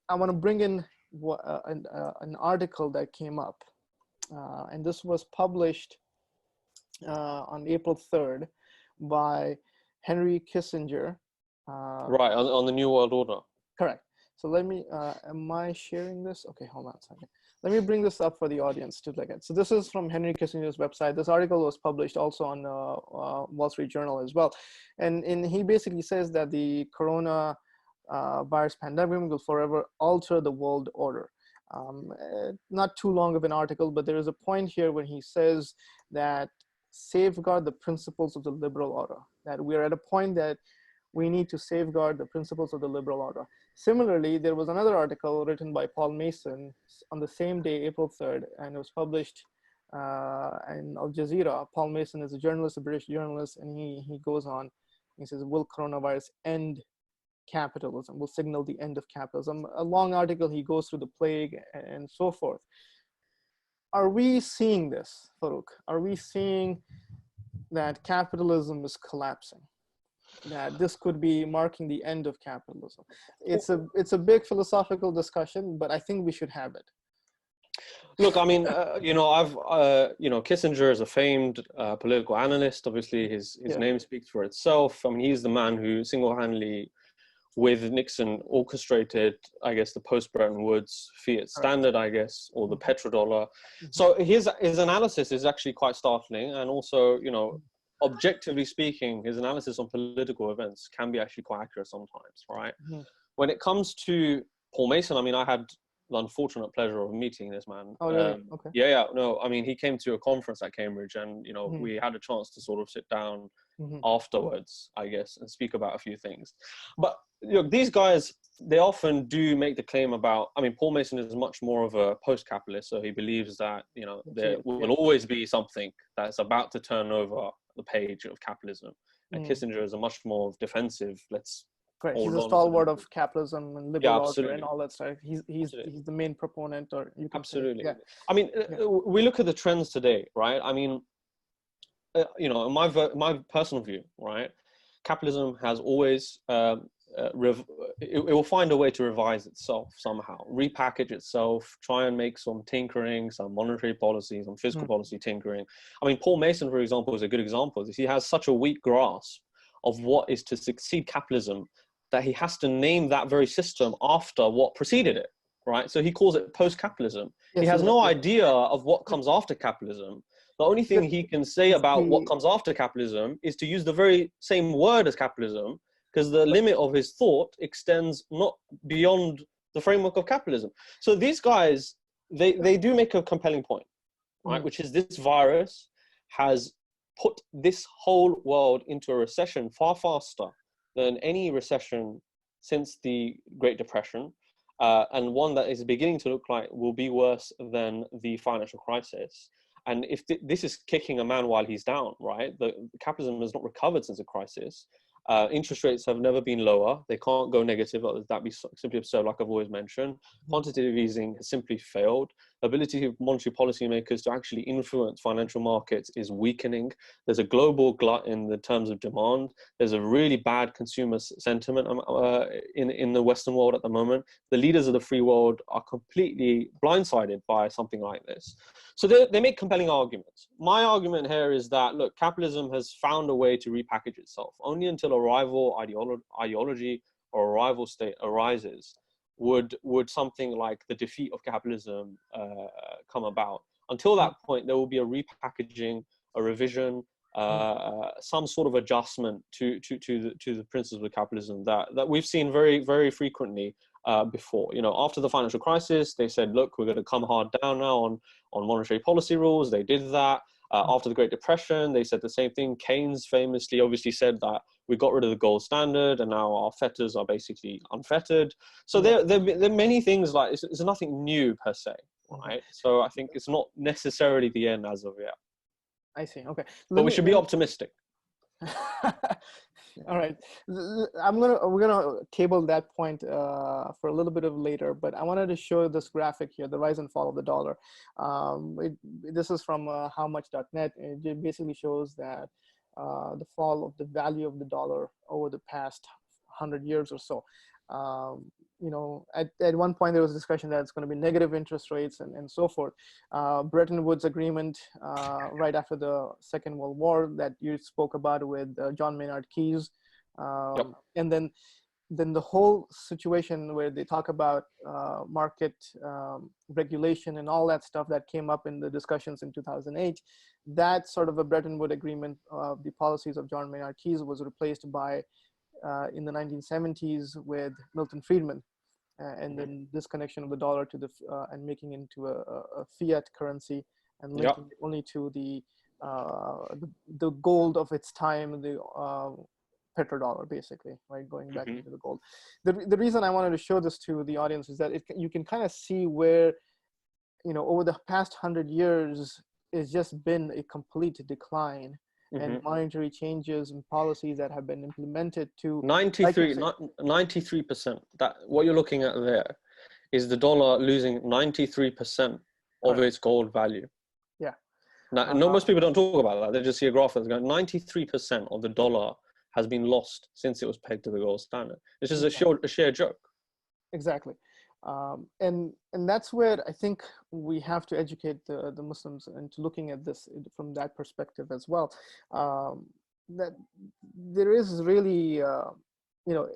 I want to bring in an article that came up, and this was published on April 3rd by Henry Kissinger. Right, on the New World Order. Correct. So let me, am I sharing this? Okay, hold on a second. Let me bring this up for the audience to look at. So this is from Henry Kissinger's website. This article was published also on Wall Street Journal as well. And he basically says that the corona virus pandemic will forever alter the world order. Not too long of an article, but there is a point here when he says that safeguard the principles of the liberal order, that we are at a point that we need to safeguard the principles of the liberal order. Similarly, there was another article written by Paul Mason on the same day, April 3rd, and it was published in Al Jazeera. Paul Mason is a journalist, a British journalist, and he goes on, he says, will coronavirus end capitalism, will signal the end of capitalism? A long article, he goes through the plague and so forth. Are we seeing this, Faruq? Are we seeing that capitalism is collapsing? That this could be marking the end of capitalism? It's a big philosophical discussion, but I think we should have it. Look, Kissinger is a famed political analyst. Obviously, his name speaks for itself. He's the man who single-handedly with Nixon orchestrated, I guess, the post-Bretton Woods fiat standard, I guess, or the petrodollar. So his analysis is actually quite startling, and also, you know, objectively speaking, his analysis on political events can be actually quite accurate sometimes, right? When it comes to Paul Mason, I mean, I had the unfortunate pleasure of meeting this man. Oh, really? Okay. Yeah. No, I mean, he came to a conference at Cambridge, and, you know, we had a chance to sort of sit down afterwards, I guess, and speak about a few things. But, look, these guys, they often do make the claim about, I mean, Paul Mason is much more of a post-capitalist, so he believes that, you know, there will always be something that's about to turn over the page of capitalism. And Kissinger is a much more defensive, Correct. He's a stalwart of capitalism and liberal order and all that stuff. He's the main proponent, or you can absolutely. Say, I mean, we look at the trends today, right? I mean, you know, in my personal view, right? Capitalism has always it will find a way to revise itself somehow, repackage itself, try and make some tinkering, some monetary policy, some fiscal policy tinkering. I mean, Paul Mason, for example, is a good example. He has such a weak grasp of what is to succeed capitalism that he has to name that very system after what preceded it, right? So he calls it post-capitalism. He has no idea of what comes after capitalism. The only thing he can say about what comes after capitalism is to use the very same word as capitalism, because the limit of his thought extends not beyond the framework of capitalism. So these guys, they do make a compelling point, right? Which is this virus has put this whole world into a recession far faster than any recession since the Great Depression, and one that is beginning to look like will be worse than the financial crisis. And if this is kicking a man while he's down, right? The capitalism has not recovered since the crisis. Interest rates have never been lower. They can't go negative. That'd be simply absurd, like I've always mentioned. Quantitative easing has simply failed. Ability of monetary policymakers to actually influence financial markets is weakening. There's a global glut in the terms of demand. There's a really bad consumer sentiment in the Western world at the moment. The leaders of the free world are completely blindsided by something like this. So they make compelling arguments. My argument here is that, look, capitalism has found a way to repackage itself. Only until a rival ideology or a rival state arises would something like the defeat of capitalism come about. Until that point, there will be a repackaging, a revision, some sort of adjustment to the principles of capitalism that we've seen very, very frequently before. You know, after the financial crisis, they said, look, we're going to come hard down now on monetary policy rules. They did that. After the Great Depression, they said the same thing. Keynes famously obviously said that we got rid of the gold standard and now our fetters are basically unfettered. So there are many things like, it's nothing new per se, right? So I think it's not necessarily the end as of yet. I see, okay. But we should be optimistic. All right, we're gonna table that point for a little bit of later, but I wanted to show this graphic here, the rise and fall of the dollar. This is from howmuch.net. It basically shows that the fall of the value of the dollar over the past 100 years or so. You know, at one point there was a discussion that it's going to be negative interest rates and so forth. Bretton Woods agreement right after the Second World War that you spoke about with John Maynard Keynes, and then the whole situation where they talk about market regulation and all that stuff that came up in the discussions in 2008. That sort of a Bretton Woods agreement of the policies of John Maynard Keynes was replaced by in the 1970s with Milton Friedman, and then this connection of the dollar to the and making it into a fiat currency and linking it only to the gold of its time, the petrodollar, basically, right? Going back into the gold. The reason I wanted to show this to the audience is that you can kind of see where, you know, over the past 100 years, it's just been a complete decline. And monetary changes and policies that have been implemented to 93%. That what you're looking at there is the dollar losing 93% of its gold value. Yeah. Now, most people don't talk about that. They just see a graph that's going 93% of the dollar has been lost since it was pegged to the gold standard. It's just a sheer joke. Exactly. And that's where I think we have to educate the Muslims into looking at this from that perspective as well. That there is really, you know,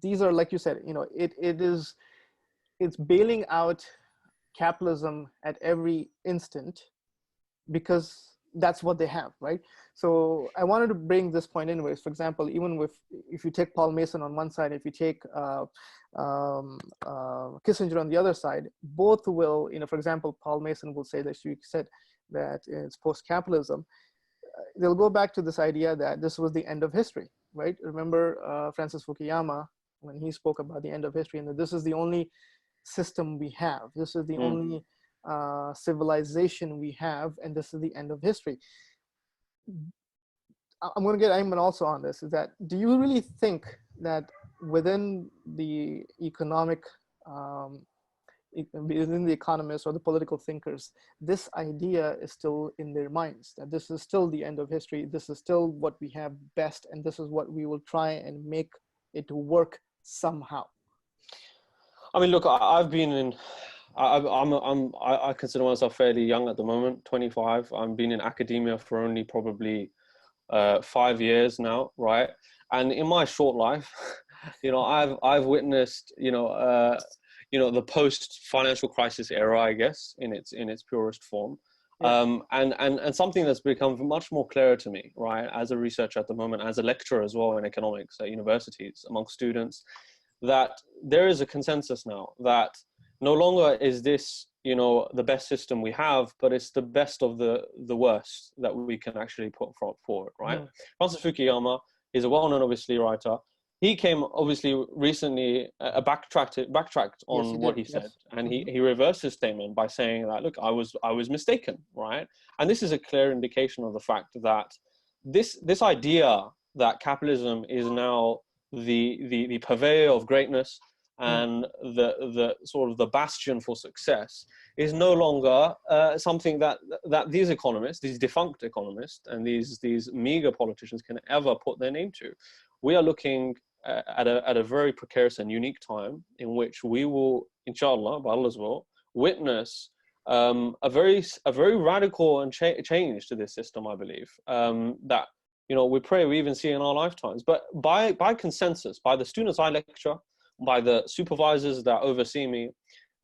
these are, like you said, it's bailing out capitalism at every instant because that's what they have, right? So I wanted to bring this point anyways. For example, even if you take Paul Mason on one side, if you take Kissinger on the other side, both will, for example, Paul Mason will say that you said that it's post-capitalism. They'll go back to this idea that this was the end of history, right? Remember Francis Fukuyama when he spoke about the end of history, and that this is the only system we have. This is the only civilization we have, and this is the end of history. I'm going to get Ayman also on this. Is that, do you really think that within the economic, within the economists or the political thinkers, this idea is still in their minds, that this is still the end of history, this is still what we have best, and this is what we will try and make it work somehow? I mean, look, I've been in, I consider myself fairly young at the moment, 25. I've been in academia for only probably 5 years now, right? And in my short life, I've witnessed, the post-financial crisis era, I guess, in its purest form. Yeah. And something that's become much more clear to me, right, as a researcher at the moment, as a lecturer as well in economics at universities, among students, that there is a consensus now that no longer is this, the best system we have, but it's the best of the worst that we can actually put forward, right? Francis Fukuyama is a well-known, obviously, writer. He came, obviously, recently backtracked on what he said, and he reversed his statement by saying that, look, I was mistaken, right? And this is a clear indication of the fact that this idea that capitalism is now the purveyor of greatness and the sort of the bastion for success is no longer something that these economists, these defunct economists, and these meager politicians can ever put their name to. We are looking at a very precarious and unique time in which we will, inshallah, by Allah's will, witness a very radical and change to this system, I believe, that we pray we even see in our lifetimes. But by consensus, by the students I lecture, by the supervisors that oversee me,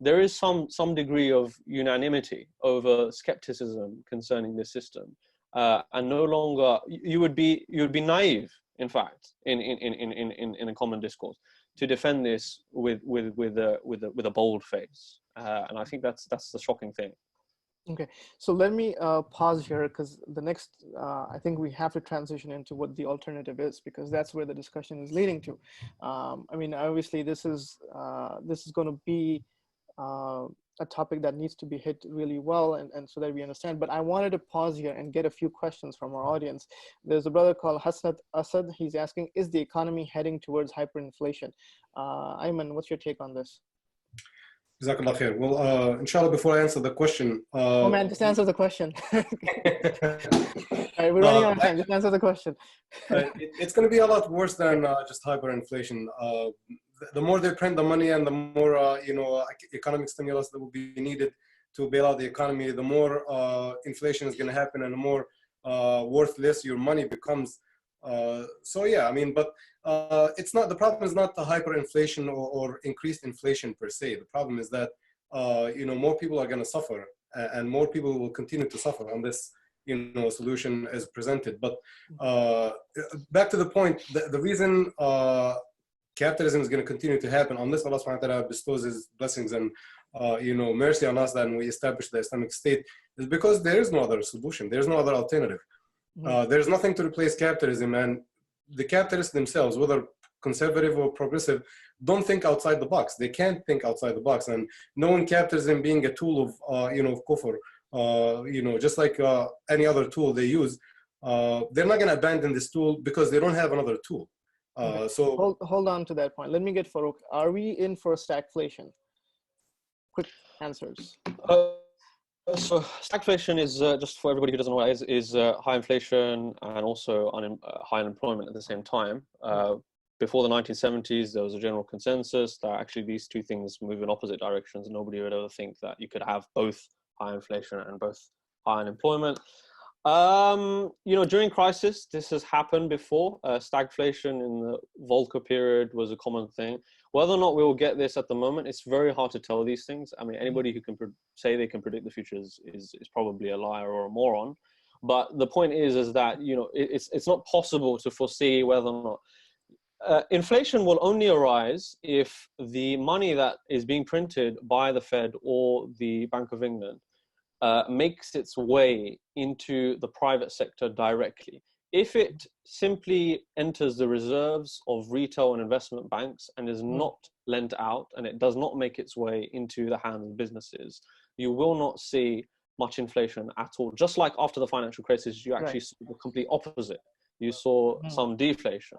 there is some degree of unanimity over skepticism concerning this system, and no longer you would be naive, in fact, in a common discourse, to defend this with a bold face, and I think that's the shocking thing. Okay, so let me pause here, because the next, I think we have to transition into what the alternative is, because that's where the discussion is leading to. I mean, obviously, this is going to be a topic that needs to be hit really well, and so that we understand. But I wanted to pause here and get a few questions from our audience. There's a brother called Hasnat Asad. He's asking, is the economy heading towards hyperinflation? Ayman, what's your take on this? Jazakallah khair. Well, inshallah, before I answer the question... oh man, just answer the question. All right, we're running out of time. Just answer the question. It's going to be a lot worse than just hyperinflation. The more they print the money and the more economic stimulus that will be needed to bail out the economy, the more inflation is going to happen, and the more worthless your money becomes. So yeah, I mean, but it's not, the problem is not the hyperinflation or increased inflation per se. The problem is that more people are going to suffer, and more people will continue to suffer unless solution is presented. But back to the point, the reason capitalism is going to continue to happen unless Allah subhanahu wa ta'ala bestows his blessings and mercy on us, and we establish the Islamic State, is because there is no other solution. There's no other alternative. There's nothing to replace capitalism, and the capitalists themselves, whether conservative or progressive, don't think outside the box. They can't think outside the box, and knowing capitalism being a tool of of kufr, just like any other tool they use, they're not going to abandon this tool because they don't have another tool. So hold on to that point. Let me get Faruq. Are we in for stagflation? Quick answers. So stagflation is, just for everybody who doesn't know what it is high inflation and also high unemployment at the same time. Before the 1970s, there was a general consensus that actually these two things move in opposite directions. Nobody would ever think that you could have both high inflation and both high unemployment. During crisis, this has happened before. Stagflation in the Volcker period was a common thing. Whether or not we will get this at the moment, it's very hard to tell these things. I mean, anybody who can say they can predict the future is probably a liar or a moron. But the point is that, it's not possible to foresee whether or not inflation will only arise if the money that is being printed by the Fed or the Bank of England makes its way into the private sector directly. If it simply enters the reserves of retail and investment banks and is not lent out, and it does not make its way into the hands of businesses, you will not see much inflation at all. Just like after the financial crisis, you actually saw the complete opposite. You saw some deflation.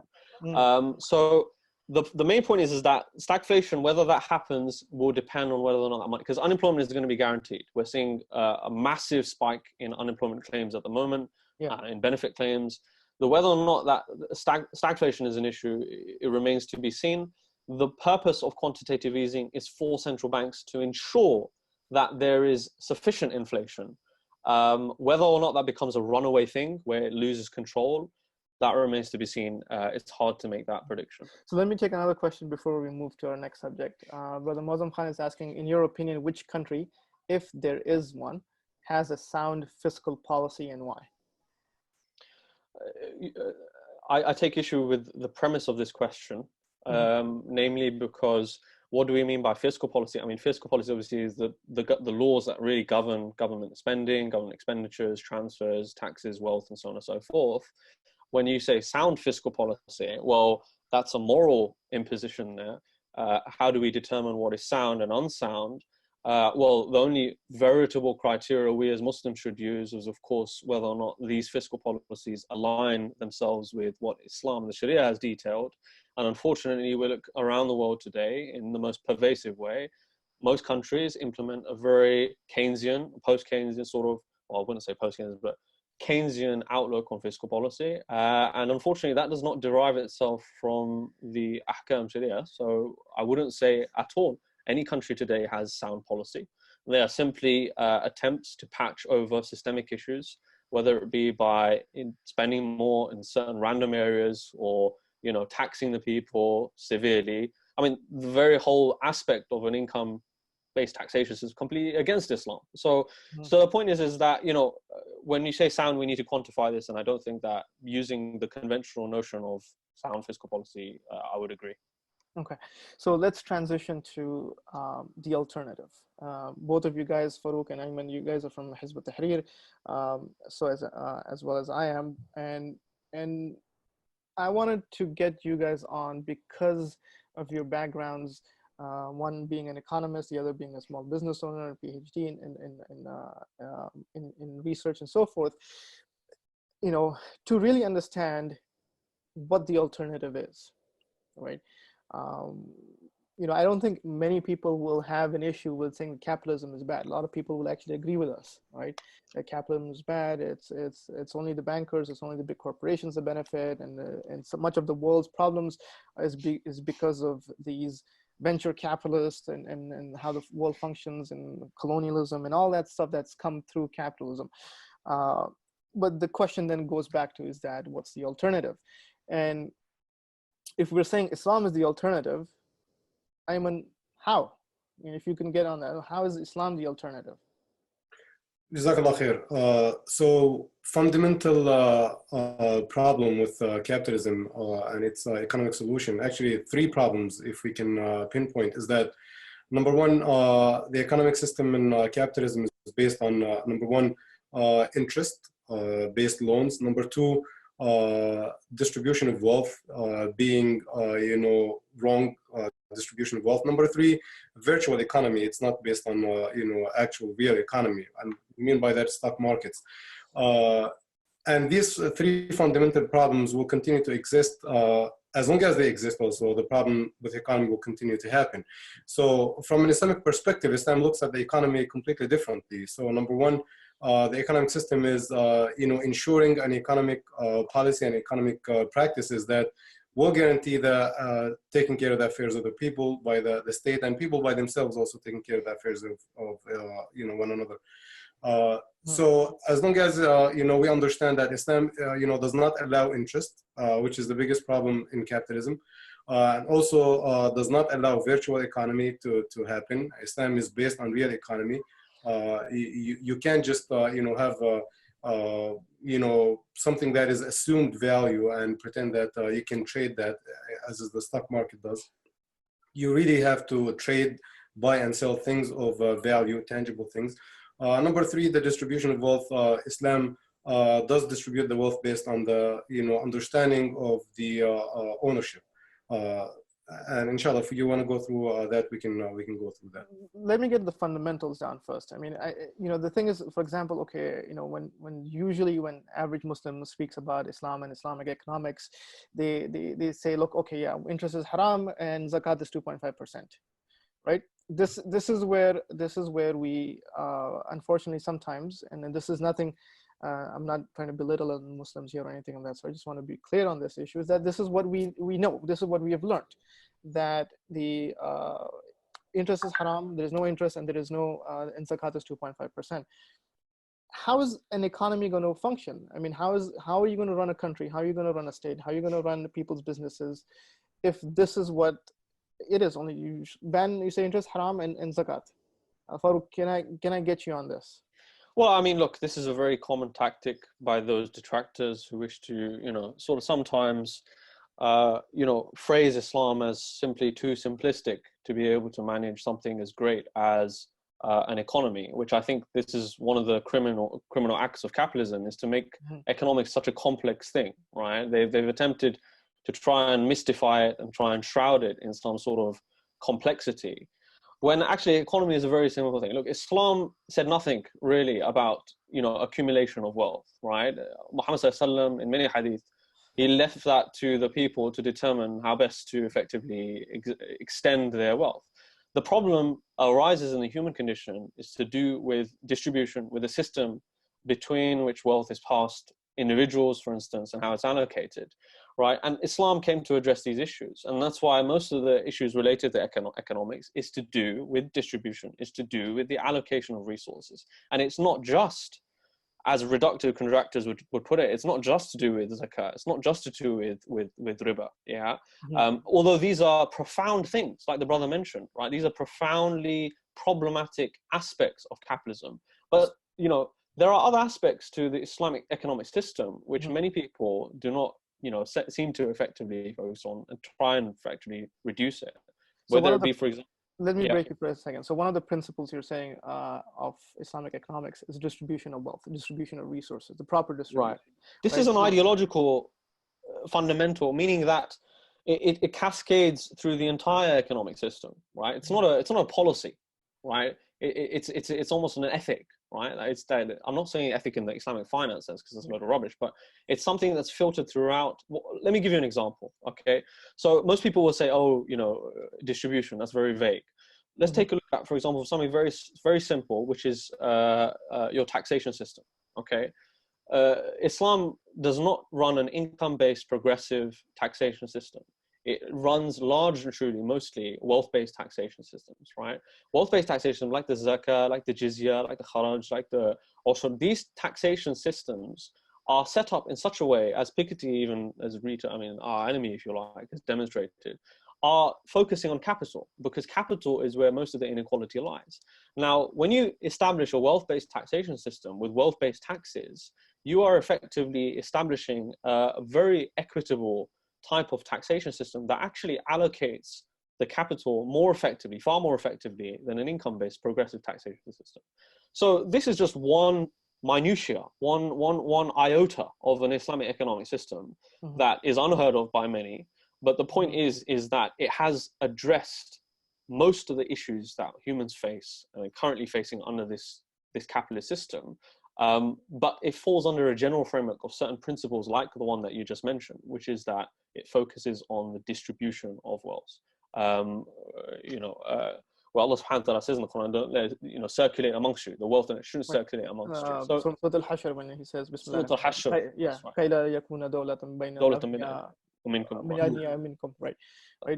So the main point is that stagflation, whether that happens, will depend on whether or not that money, because unemployment is going to be guaranteed. We're seeing a massive spike in unemployment claims at the moment, in benefit claims. Whether or not that stagflation is an issue, it remains to be seen. The purpose of quantitative easing is for central banks to ensure that there is sufficient inflation. Whether or not that becomes a runaway thing where it loses control, that remains to be seen. It's hard to make that prediction. So let me take another question before we move to our next subject. Brother Muslim Khan is asking, in your opinion, which country, if there is one, has a sound fiscal policy and why? I take issue with the premise of this question, namely because what do we mean by fiscal policy? I mean, fiscal policy obviously is the laws that really govern government spending, government expenditures, transfers, taxes, wealth, and so on and so forth. When you say sound fiscal policy, well, that's a moral imposition there. How do we determine what is sound and unsound? Well, the only veritable criteria we as Muslims should use is, of course, whether or not these fiscal policies align themselves with what Islam, the Sharia, has detailed. And unfortunately, we look around the world today in the most pervasive way. Most countries implement a very Keynesian, post-Keynesian sort of, well, I wouldn't say post-Keynesian, but Keynesian outlook on fiscal policy. And unfortunately, that does not derive itself from the Ahkam Sharia. So I wouldn't say at all any country today has sound policy. They are simply attempts to patch over systemic issues, whether it be by spending more in certain random areas or taxing the people severely. I mean, the very whole aspect of an income-based taxation is completely against Islam. So the point is that when you say sound, we need to quantify this, and I don't think that using the conventional notion of sound fiscal policy, I would agree. Okay, so let's transition to the alternative. Both of you guys, Faruq and Ayman, you guys are from Hizb ut-Tahrir, so as well as I am, and I wanted to get you guys on because of your backgrounds. One being an economist, the other being a small business owner, a PhD in research and so forth. To really understand what the alternative is, right? I don't think many people will have an issue with saying that capitalism is bad. A lot of people will actually agree with us, right? That capitalism is bad. It's only the bankers, it's only the big corporations that benefit, and so much of the world's problems is because of these venture capitalists and how the world functions and colonialism and all that stuff that's come through capitalism. But the question then goes back to, is that what's the alternative? And if we're saying Islam is the alternative, Ayman, how? If you can get on that, how is Islam the alternative? Jazakallah khair. So fundamental problem with capitalism and its economic solution, actually three problems if we can pinpoint, is that number one, the economic system in capitalism is based on number one, interest based loans. Number two, distribution of wealth being wrong distribution of wealth. Number three, virtual economy. It's not based on actual real economy. I mean by that stock markets. And these three fundamental problems will continue to exist as long as they exist. Also, the problem with the economy will continue to happen. So from an Islamic perspective, Islam looks at the economy completely differently. So number one, the economic system is ensuring an economic policy and economic practices that will guarantee the taking care of the affairs of the people by the state, and people by themselves also taking care of the affairs of one another. So as long as we understand that Islam does not allow interest, which is the biggest problem in capitalism, and also does not allow virtual economy to happen. Islam is based on real economy. You can't just have something that is assumed value and pretend that you can trade that as the stock market does. You really have to trade, buy and sell things of value, tangible things. Number three, the distribution of wealth. Islam does distribute the wealth based on the understanding of the ownership. And inshallah, if you want to go through that, we can go through that. Let me get the fundamentals down first. I mean, the thing is, for example, okay, when average Muslim speaks about Islam and Islamic economics, they say, look, okay, yeah, interest is haram and zakat is 2.5%, right? This is where we unfortunately sometimes, and then this is nothing. I'm not trying to belittle Muslims here or anything like that. So I just want to be clear on this issue, is that this is what we know. This is what we have learned, that the interest is haram, there is no interest, and there is no, and zakat is 2.5%. How is an economy going to function? I mean, how are you going to run a country? How are you going to run a state? How are you going to run people's businesses if this is what it is? Only you say interest haram and zakat. Faruq, can I get you on this? Well, I mean, look, this is a very common tactic by those detractors who wish to, sort of sometimes, phrase Islam as simply too simplistic to be able to manage something as great as an economy, which I think this is one of the criminal acts of capitalism, is to make economics such a complex thing, right? They've attempted to try and mystify it and try and shroud it in some sort of complexity, when actually economy is a very simple thing. Look, Islam said nothing really about, accumulation of wealth, right? Muhammad sallallahu in many hadith, he left that to the people to determine how best to effectively extend their wealth. The problem arises in the human condition is to do with distribution, with a system between which wealth is passed individuals, for instance, and how it's allocated, right? And Islam came to address these issues. And that's why most of the issues related to economics is to do with distribution, is to do with the allocation of resources. And it's not just, as reductive contractors would put it, it's not just to do with zakat, it's not just to do with riba, yeah? Although these are profound things, like the brother mentioned, right? These are profoundly problematic aspects of capitalism. But, there are other aspects to the Islamic economic system which many people do not, seem to effectively focus on and try and effectively reduce it. Whether it be, for example, let me break it for a second. So one of the principles you're saying of Islamic economics is distribution of wealth, distribution of resources, the proper distribution. Right. This is an ideological fundamental, meaning that it cascades through the entire economic system, right? It's not a policy, right? It's almost an ethic, right? I'm not saying ethic in the Islamic finance sense, because it's a load of rubbish, but it's something that's filtered throughout. Let me give you an example, okay? So most people will say, oh, distribution, that's very vague. Let's take a look at, for example, something very, very simple, which is your taxation system, okay? Islam does not run an income-based progressive taxation system. It runs largely, truly, mostly wealth-based taxation systems, right? Wealth-based taxation, like the zakah, like the jizya, like the kharaj, like the ushur, these taxation systems are set up in such a way, as Piketty, even as Rita, our enemy, if you like, has demonstrated, are focusing on capital, because capital is where most of the inequality lies. Now, when you establish a wealth-based taxation system with wealth-based taxes, you are effectively establishing a very equitable type of taxation system that actually allocates the capital more effectively, far more effectively than an income-based progressive taxation system. So this is just one minutiae, one iota of an Islamic economic system that is unheard of by many. But the point is that it has addressed most of the issues that humans face and are currently facing under this capitalist system. But it falls under a general framework of certain principles like the one that you just mentioned, which is that it focuses on the distribution of wealth. Well, Allah subhanahu wa ta'ala says in the Quran, don't let it, circulate amongst you, the wealth, and it shouldn't circulate amongst you. So Surah Al-Hashr, when he says, Surah Al-Hashr, yeah, كَيْ لَا يَكُونَ دَوْلَةً بَيْنَ minkum. Minkum, right.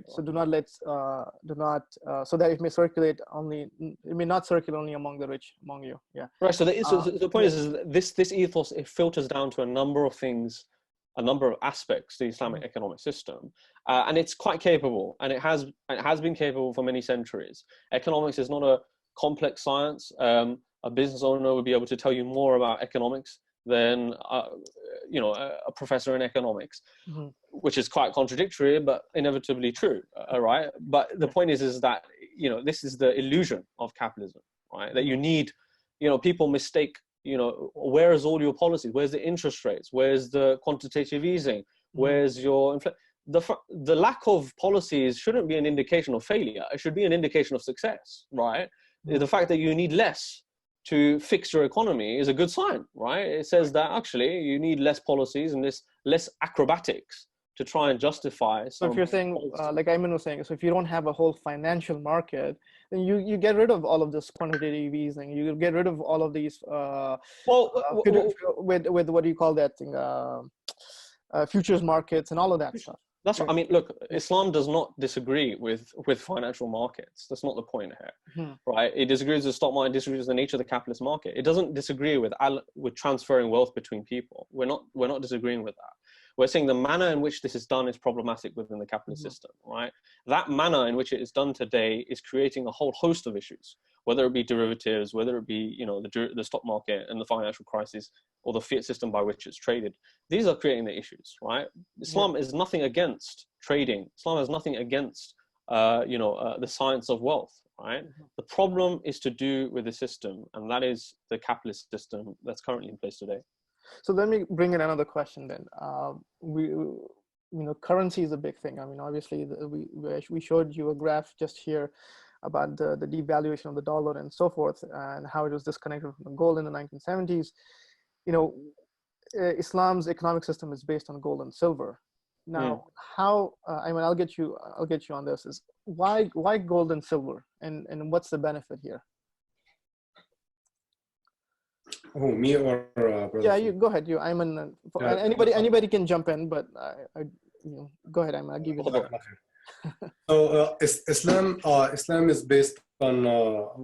So do not let, so that it may circulate only, it may not circulate only among the rich, among you. Yeah. Right. So the point is this ethos, it filters down to a number of things, a number of aspects to the Islamic economic system, and it's quite capable, and it has been capable for many centuries. Economics is not a complex science. A business owner would be able to tell you more about economics than a professor in economics, which is quite contradictory, but inevitably true, right? But the point is that this is the illusion of capitalism, right? That you need, people mistake, where is all your policies? Where's the interest rates? Where's the quantitative easing? Where's your the lack of policies shouldn't be an indication of failure. It should be an indication of success, right? The fact that you need less to fix your economy is a good sign, right? It says that actually you need less policies and less acrobatics to try and justify. So if you're saying, like Ayman was saying, so if you don't have a whole financial market, then you get rid of all of this quantitative easing. You get rid of all of these with what do you call that thing? Futures markets and all of that stuff. That's right. I mean, look, Islam does not disagree with financial markets. That's not the point here, right? It disagrees with the stock market, disagrees with the nature of the capitalist market. It doesn't disagree with transferring wealth between people. We're not disagreeing with that. We're saying the manner in which this is done is problematic within the capitalist system, right? That manner in which it is done today is creating a whole host of issues, whether it be derivatives, whether it be the stock market and the financial crisis, or the fiat system by which it's traded. These are creating the issues, right? Islam is nothing against trading. Islam has nothing against the science of wealth, right? The problem is to do with the system, and that is the capitalist system that's currently in place today. So let me bring in another question then. Currency is a big thing. I mean, obviously, we showed you a graph just here about the devaluation of the dollar and so forth, and how it was disconnected from gold in the 1970s. Islam's economic system is based on gold and silver. Now, how? I'll get you on this. Is why gold and silver, and what's the benefit here? Oh, me or brother? Yeah, you go ahead. Ayman. Anybody can jump in, but go ahead, Ayman. I'll give you the floor. So Islam is based on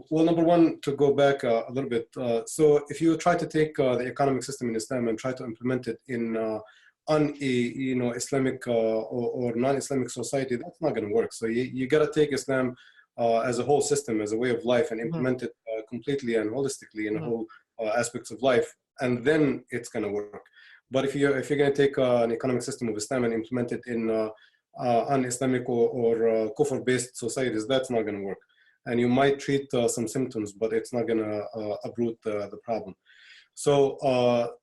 number one, to go back a little bit. So if you try to take the economic system in Islam and try to implement it in Islamic or non-Islamic society, that's not going to work. So you got to take Islam as a whole system, as a way of life, and implement it completely and holistically in whole aspects of life, and then it's going to work. But if you're going to take an economic system of Islam and implement it in un-Islamic or kufr-based societies, that's not going to work. And you might treat some symptoms, but it's not going to uproot the problem. So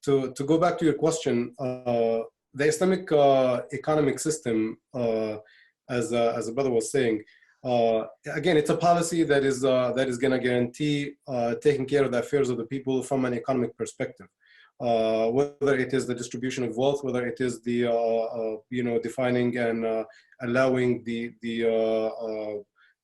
to go back to your question, the Islamic economic system, as a brother was saying, again, it's a policy that is going to guarantee taking care of the affairs of the people from an economic perspective. Whether it is the distribution of wealth, whether it is the defining and allowing the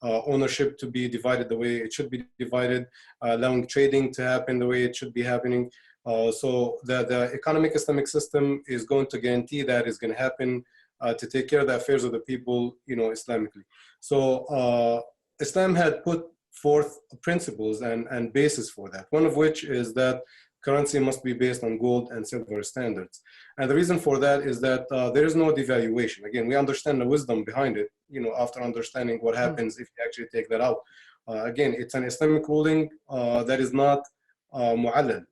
ownership to be divided the way it should be divided, allowing trading to happen the way it should be happening. So the economic Islamic system is going to guarantee that is going to happen to take care of the affairs of the people, Islamically. So Islam had put forth principles and basis for that. One of which is that currency must be based on gold and silver standards. And the reason for that is that there is no devaluation. Again, we understand the wisdom behind it, after understanding what happens if you actually take that out. Again, it's an Islamic ruling that is not mu'allal.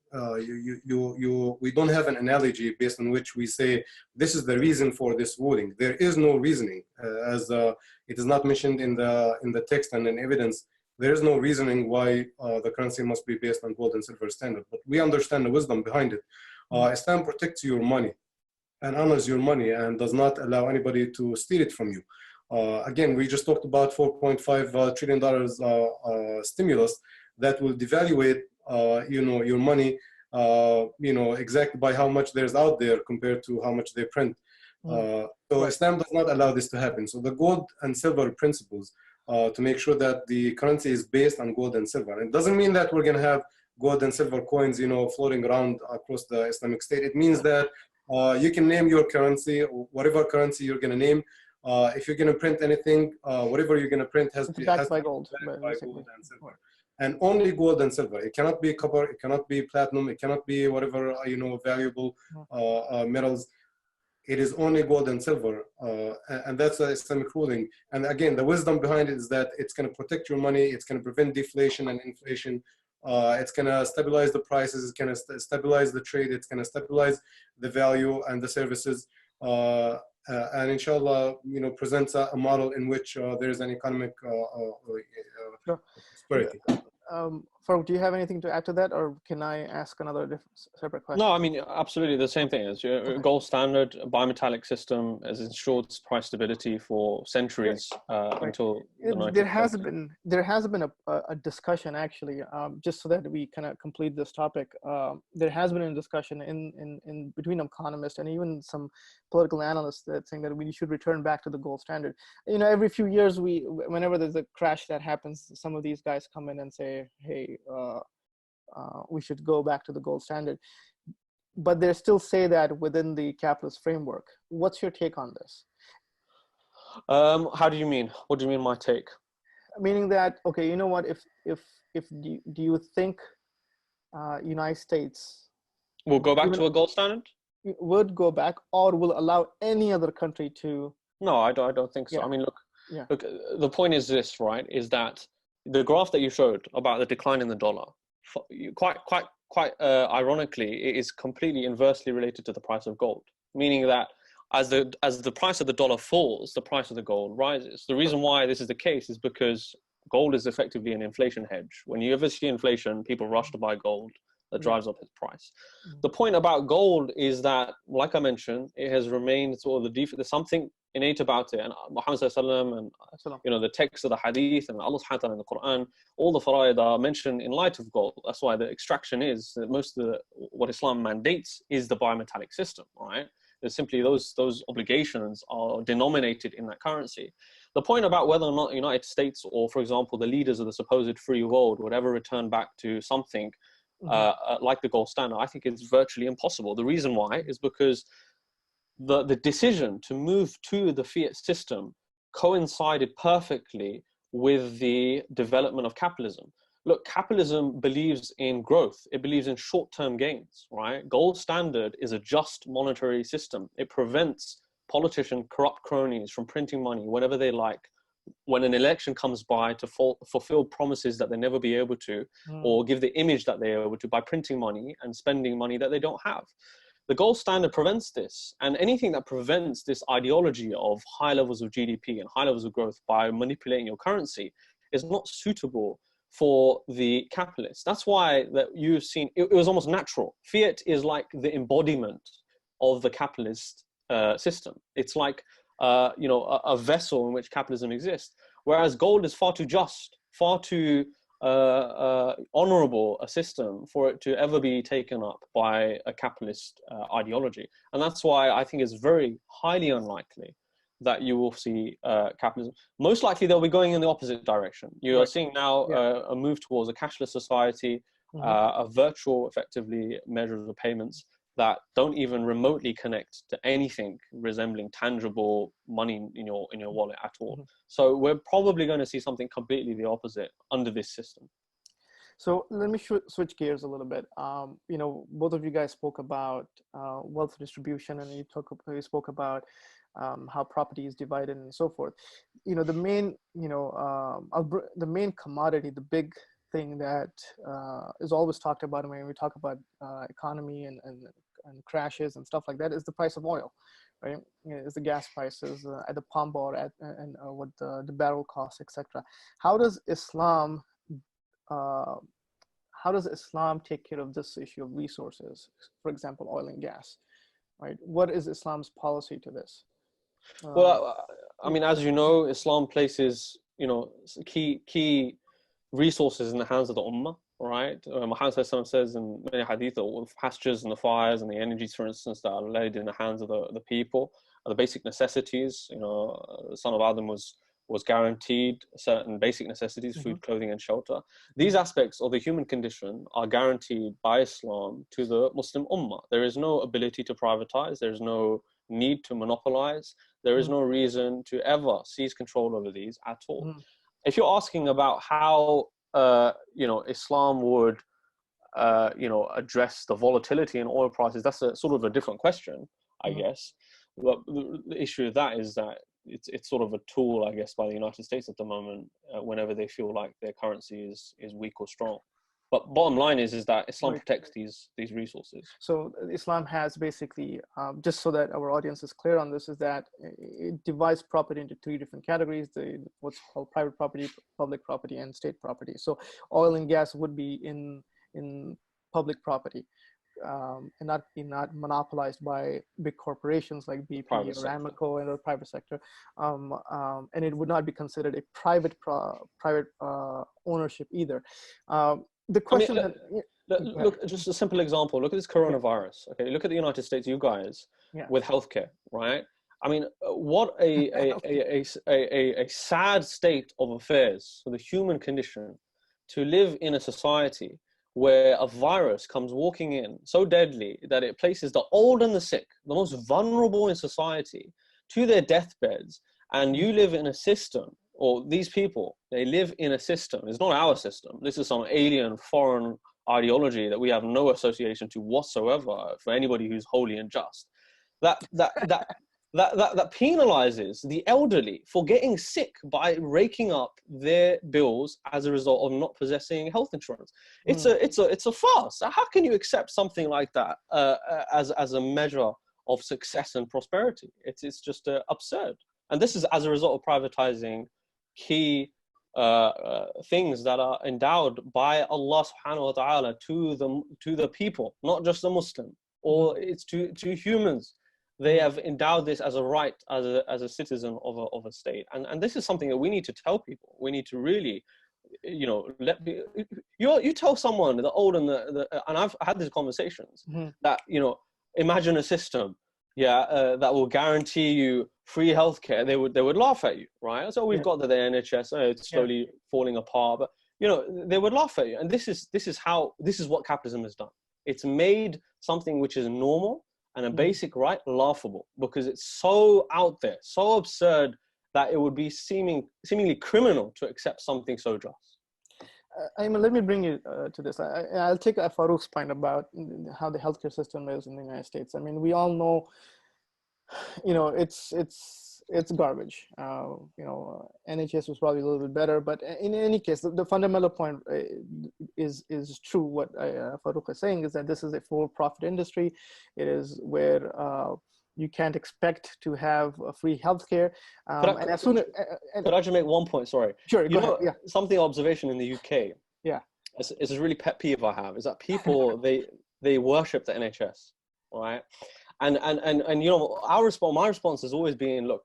We don't have an analogy based on which we say, this is the reason for this ruling. There is no reasoning, as it is not mentioned in the text and in evidence. There is no reasoning why the currency must be based on gold and silver standard, but we understand the wisdom behind it. Islam protects your money and honors your money and does not allow anybody to steal it from you. Again, we just talked about $4.5 trillion stimulus that will devaluate, your money, exactly by how much there's out there compared to how much they print. So Islam does not allow this to happen. So the gold and silver principles to make sure that the currency is based on gold and silver. It doesn't mean that we're going to have gold and silver coins, floating around across the Islamic State. It means that You can name your currency, or whatever currency you're going to name. If you're going to print anything, whatever you're going to print has It's to backed be by gold, by basically. gold and silver. And only gold and silver. It cannot be copper. It cannot be platinum. It cannot be whatever valuable metals. It is only gold and silver, and that's the Islamic ruling. And again, the wisdom behind it is that it's going to protect your money. It's going to prevent deflation and inflation. It's going to stabilize the prices. It's going to stabilize the trade. It's going to stabilize the value and the services. And inshallah, presents a model in which there is an economic prosperity. Farouk, do you have anything to add to that, or can I ask another separate question? No, I mean, absolutely the same thing. As your gold standard bimetallic system has ensured price stability for centuries until the 1930s. There has been a discussion, actually, just so that we kind of complete this topic. There has been a discussion in between economists and even some political analysts that saying that we should return back to the gold standard. Every few years, whenever there's a crash that happens, some of these guys come in and say, hey, we should go back to the gold standard. But they still say that within the capitalist framework. What's your take on this? How do you mean? What do you mean my take? Meaning that, okay, you know what, do you think United States will go back to a gold standard? Would go back, or will allow any other country to? No, I don't think so. Yeah. I mean, look, the point is this, right, is that the graph that you showed about the decline in the dollar, quite ironically, it is completely inversely related to the price of gold, meaning that as the price of the dollar falls, the price of the gold rises. The reason why this is the case is because gold is effectively an inflation hedge. When you ever see inflation, people rush to buy gold. That drives up its price. The point about gold is that, like I mentioned, it has remained sort of there's something innate about it. And Muhammad sallallahu and the text of the hadith and Allah subhanahu wa ta'ala in the Quran, all the faraid are mentioned in light of gold. That's why the extraction is most of what Islam mandates is the bimetallic system, right? There's simply those obligations are denominated in that currency. The point about whether or not the United States or, for example, the leaders of the supposed free world would ever return back to something like the gold standard, I think it's virtually impossible. The reason why is because the decision to move to the fiat system coincided perfectly with the development of capitalism. Look, capitalism believes in growth. It believes in short-term gains, right? Gold standard is a just monetary system. It prevents politicians, corrupt cronies from printing money whenever they like, when an election comes by, to fulfill promises that they never be able to, or give the image that they are able to by printing money and spending money that they don't have. The gold standard prevents this, and anything that prevents this ideology of high levels of GDP and high levels of growth by manipulating your currency is not suitable for the capitalists. That's why that you've seen, it was almost natural. Fiat is like the embodiment of the capitalist system. It's like a vessel in which capitalism exists, whereas gold is far too just, far too honorable a system for it to ever be taken up by a capitalist ideology. And that's why I think it's very highly unlikely that you will see capitalism. Most likely they'll be going in the opposite direction. You are seeing now a move towards a cashless society, a virtual, effectively, measures of payments that don't even remotely connect to anything resembling tangible money in your wallet at all. So we're probably going to see something completely the opposite under this system. So let me switch gears a little bit. Both of you guys spoke about wealth distribution, and you spoke about how property is divided and so forth. The main commodity, the big thing that is always talked about when we talk about economy and crashes and stuff like that is the price of oil, right? Is the gas prices at the pump or and what the barrel costs, etc. How does Islam take care of this issue of resources, for example, oil and gas, right? What is Islam's policy to this? Well, I mean, as you know, Islam places, key resources in the hands of the ummah, right? Muhammad says in many hadith, the pastures and the fires and the energies, for instance, that are laid in the hands of the people are the basic necessities. The son of Adam was was guaranteed certain basic necessities, food, clothing, and shelter. These aspects of the human condition are guaranteed by Islam to the Muslim Ummah. There is no ability to privatize. There is no need to monopolize. There is no reason to ever seize control over these at all. If you're asking about how, Islam would, address the volatility in oil prices, that's a sort of a different question, I guess. But the issue of that is that it's sort of a tool, I guess, by the United States at the moment, whenever they feel like their currency is weak or strong. But bottom line is that Islam protects these resources. So Islam has basically, just so that our audience is clear on this, is that it divides property into three different categories: what's called private property, public property, and state property. So oil and gas would be in public property. And not monopolized by big corporations like BP or Aramco and the private sector, and it would not be considered a private ownership either. The question, look, just a simple example. Look at this coronavirus. Okay, look at the United States. You guys with healthcare, right? I mean, what a sad state of affairs for the human condition to live in a society where a virus comes walking in so deadly that it places the old and the sick, the most vulnerable in society, to their deathbeds. And you live in a system, or these people, they live in a system. It's not our system. This is some alien foreign ideology that we have no association to whatsoever for anybody who's holy and just. That penalizes the elderly for getting sick by raking up their bills as a result of not possessing health insurance. It's a farce. How can you accept something like that as a measure of success and prosperity? It's just absurd. And this is as a result of privatizing key things that are endowed by Allah subhanahu wa ta'ala to the people, not just the Muslim, or it's to humans. They have endowed this as a right, as a citizen of a state, and this is something that we need to tell people. We need to really, you tell someone the old and and I've had these conversations that imagine a system, that will guarantee you free healthcare. They would laugh at you, right? So we've got the NHS, it's slowly falling apart, but they would laugh at you. And this is what capitalism has done. It's made something which is normal and a basic right laughable, because it's so out there, so absurd, that it would be seemingly criminal to accept something so just. Let me bring you to this. I'll take Faruq's point about how the healthcare system is in the United States. I mean, we all know, it's garbage. NHS was probably a little bit better, but in any case, the fundamental point is true. What Faruq is saying is that this is a for-profit industry. It is where you can't expect to have free healthcare. Could I just make one point? Sorry. Sure. Go ahead. Yeah. Something observation in the UK. Yeah. It's a really pet peeve I have, is that people they worship the NHS, right? And my response has always been, look,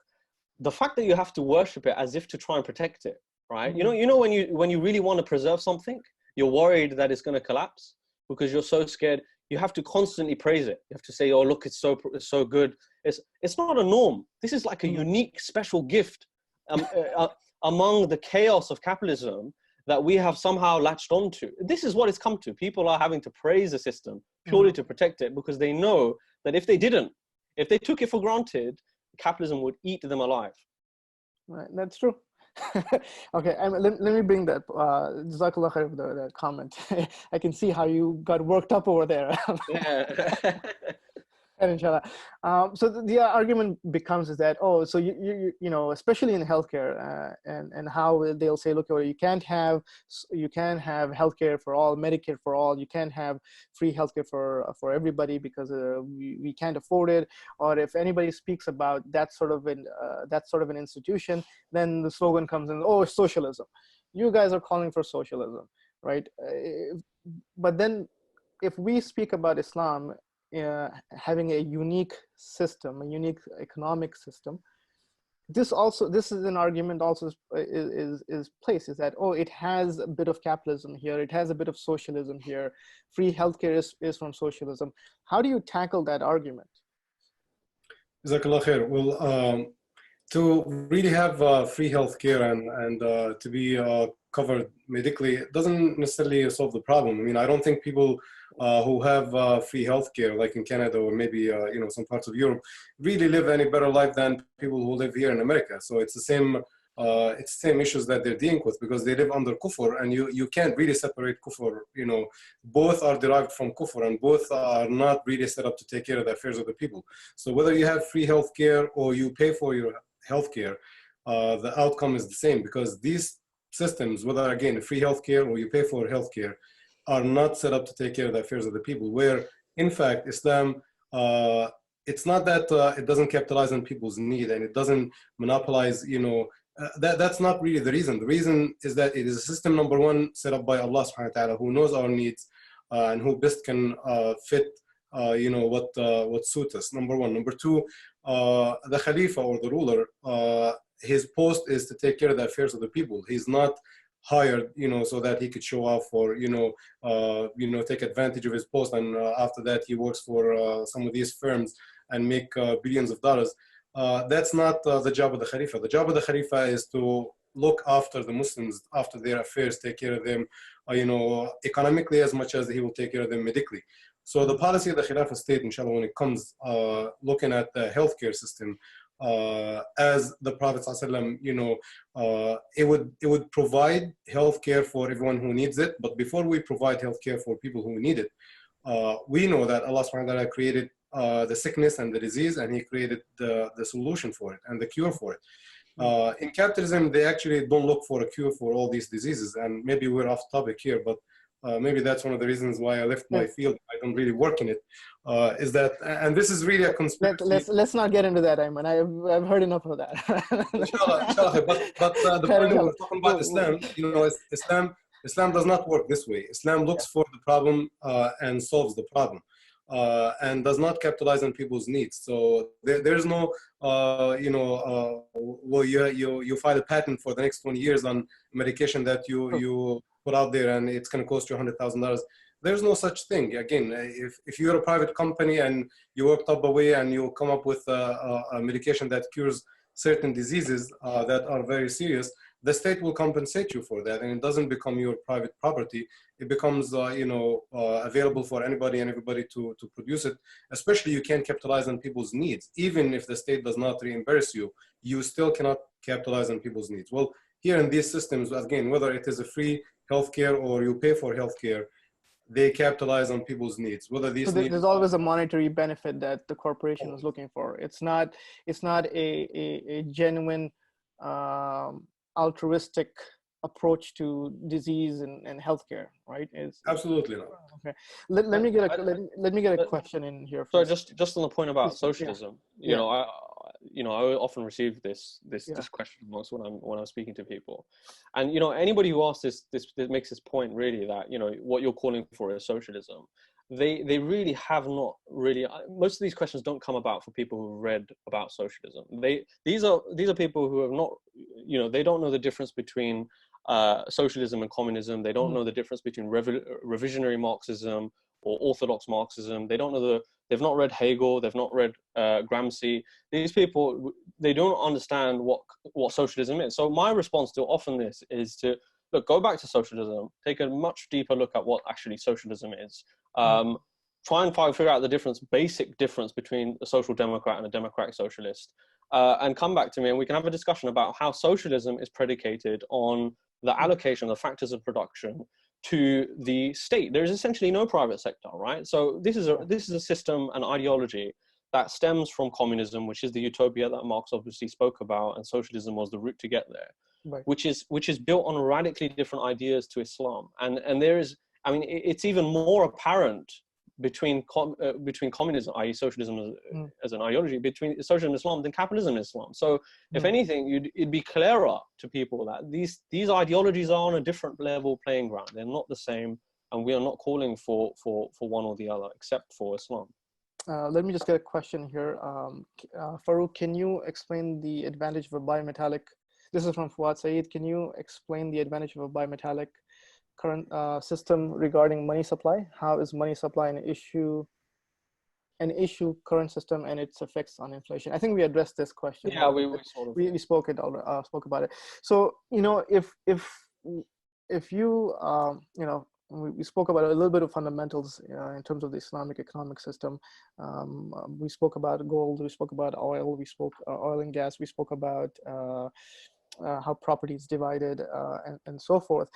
the fact that you have to worship it as if to try and protect it, right? When you really want to preserve something, you're worried that it's going to collapse because you're so scared. You have to constantly praise it. You have to say, "Oh, look, it's so good." It's not a norm. This is like a unique, special gift among the chaos of capitalism that we have somehow latched onto. This is what it's come to. People are having to praise the system purely to protect it, because they know that if they took it for granted, capitalism would eat them alive. Right, that's true. Okay, let me bring that. Jazakallah khair for that comment. I can see how you got worked up over there. Yeah. And inshallah. So the argument becomes is that, so you especially in healthcare, and how they'll say, look, you can have healthcare for all, Medicare for all. You can't have free healthcare for everybody because we can't afford it. Or if anybody speaks about that sort of an institution, then the slogan comes in, oh, socialism. You guys are calling for socialism, right? But then if we speak about Islam having a unique system, a unique economic system, this is an argument also is placed, is that, it has a bit of capitalism here, it has a bit of socialism here, free healthcare is from socialism. How do you tackle that argument? Jazakallah khair. Well, To really have free healthcare and to be covered medically, it doesn't necessarily solve the problem. I mean, I don't think people who have free healthcare, like in Canada or maybe some parts of Europe, really live any better life than people who live here in America. So it's the same. It's the same issues that they're dealing with because they live under kufr, and you can't really separate kufr. Both are derived from kufr, and both are not really set up to take care of the affairs of the people. So whether you have free healthcare or you pay for your healthcare, the outcome is the same because these systems, whether again free healthcare or you pay for healthcare, are not set up to take care of the affairs of the people. Where in fact Islam, it's not that it doesn't capitalize on people's need and it doesn't monopolize. That's not really the reason. The reason is that it is a system, number one, set up by Allah subhanahu wa ta'ala, who knows our needs and who best can fit what suits us. Number one. Number two, the Khalifa or the ruler, his post is to take care of the affairs of the people. He's not hired, so that he could show off or, take advantage of his post. And after that, he works for some of these firms and make billions of dollars. That's not the job of the Khalifa. The job of the Khalifa is to look after the Muslims, after their affairs, take care of them, economically as much as he will take care of them medically. So the policy of the Khilafah state, inshallah, when it comes looking at the healthcare system, as the Prophet ﷺ, it would provide healthcare for everyone who needs it. But before we provide healthcare for people who need it, we know that Allah subhanahu wa ta'ala created the sickness and the disease, and He created the solution for it and the cure for it. In capitalism, they actually don't look for a cure for all these diseases. And maybe we're off topic here, but maybe that's one of the reasons why I left my field. I don't really work in it. Is that, and this is really a conspiracy. Let's not get into that, Ayman. I've heard enough of that. Inshallah. But the point we're talking about Islam, Islam does not work this way. Islam looks for the problem and solves the problem. And does not capitalize on people's needs. So there's no, well, you file a patent for the next 20 years on medication that you put out there, and it's going to cost you $100,000. There's no such thing. Again, if you're a private company and you worked up a way and you come up with a medication that cures certain diseases that are very serious, the state will compensate you for that, and it doesn't become your private property. It becomes, available for anybody and everybody to produce it. Especially, you can't capitalize on people's needs. Even if the state does not reimburse you, you still cannot capitalize on people's needs. Well, here in these systems, again, whether it is a free healthcare or you pay for healthcare, they capitalize on people's needs. Whether these there's always a monetary benefit that the corporation is looking for. It's not a genuine altruistic approach to disease and healthcare, right? Absolutely not. Okay. Let me get a question in here. Sorry, just on the point about socialism. I often receive this question most when I'm speaking to people, and anybody who asks this makes this point really that what you're calling for is socialism. They really have not really. Most of these questions don't come about for people who read about socialism. These are people who have not, they don't know the difference between socialism and communism. They don't know the difference between revisionary Marxism or orthodox Marxism. They don't know they've not read Hegel. They've not read Gramsci. These people, they don't understand what socialism is. So my response to often this is to look, go back to socialism, take a much deeper look at what actually socialism is. Try and figure out the basic difference between a social democrat and a democratic socialist, and come back to me and we can have a discussion about how socialism is predicated on the allocation of the factors of production to the state. There is essentially no private sector, right? So this is a system, an ideology that stems from communism, which is the utopia that Marx obviously spoke about, and socialism was the route to get there. Right. Which is built on radically different ideas to Islam, and there is, it's even more apparent between communism, i.e. socialism as an ideology, between socialism and Islam than capitalism and Islam. So if anything, it'd be clearer to people that these ideologies are on a different level playing ground. They're not the same, and we are not calling for one or the other, except for Islam. Let me just get a question here. Faruq, can you explain the advantage of a bimetallic? This is from Fuad Saeed. Can you explain the advantage of a bimetallic current system regarding money supply? How is money supply an issue an issue, current system, and its effects on inflation? I think we addressed this question. Yeah, we sort of we spoke about it. So if you we spoke about a little bit of fundamentals in terms of the Islamic economic system. We spoke about gold. We spoke about oil. We spoke oil and gas. We spoke about how property is divided and so forth.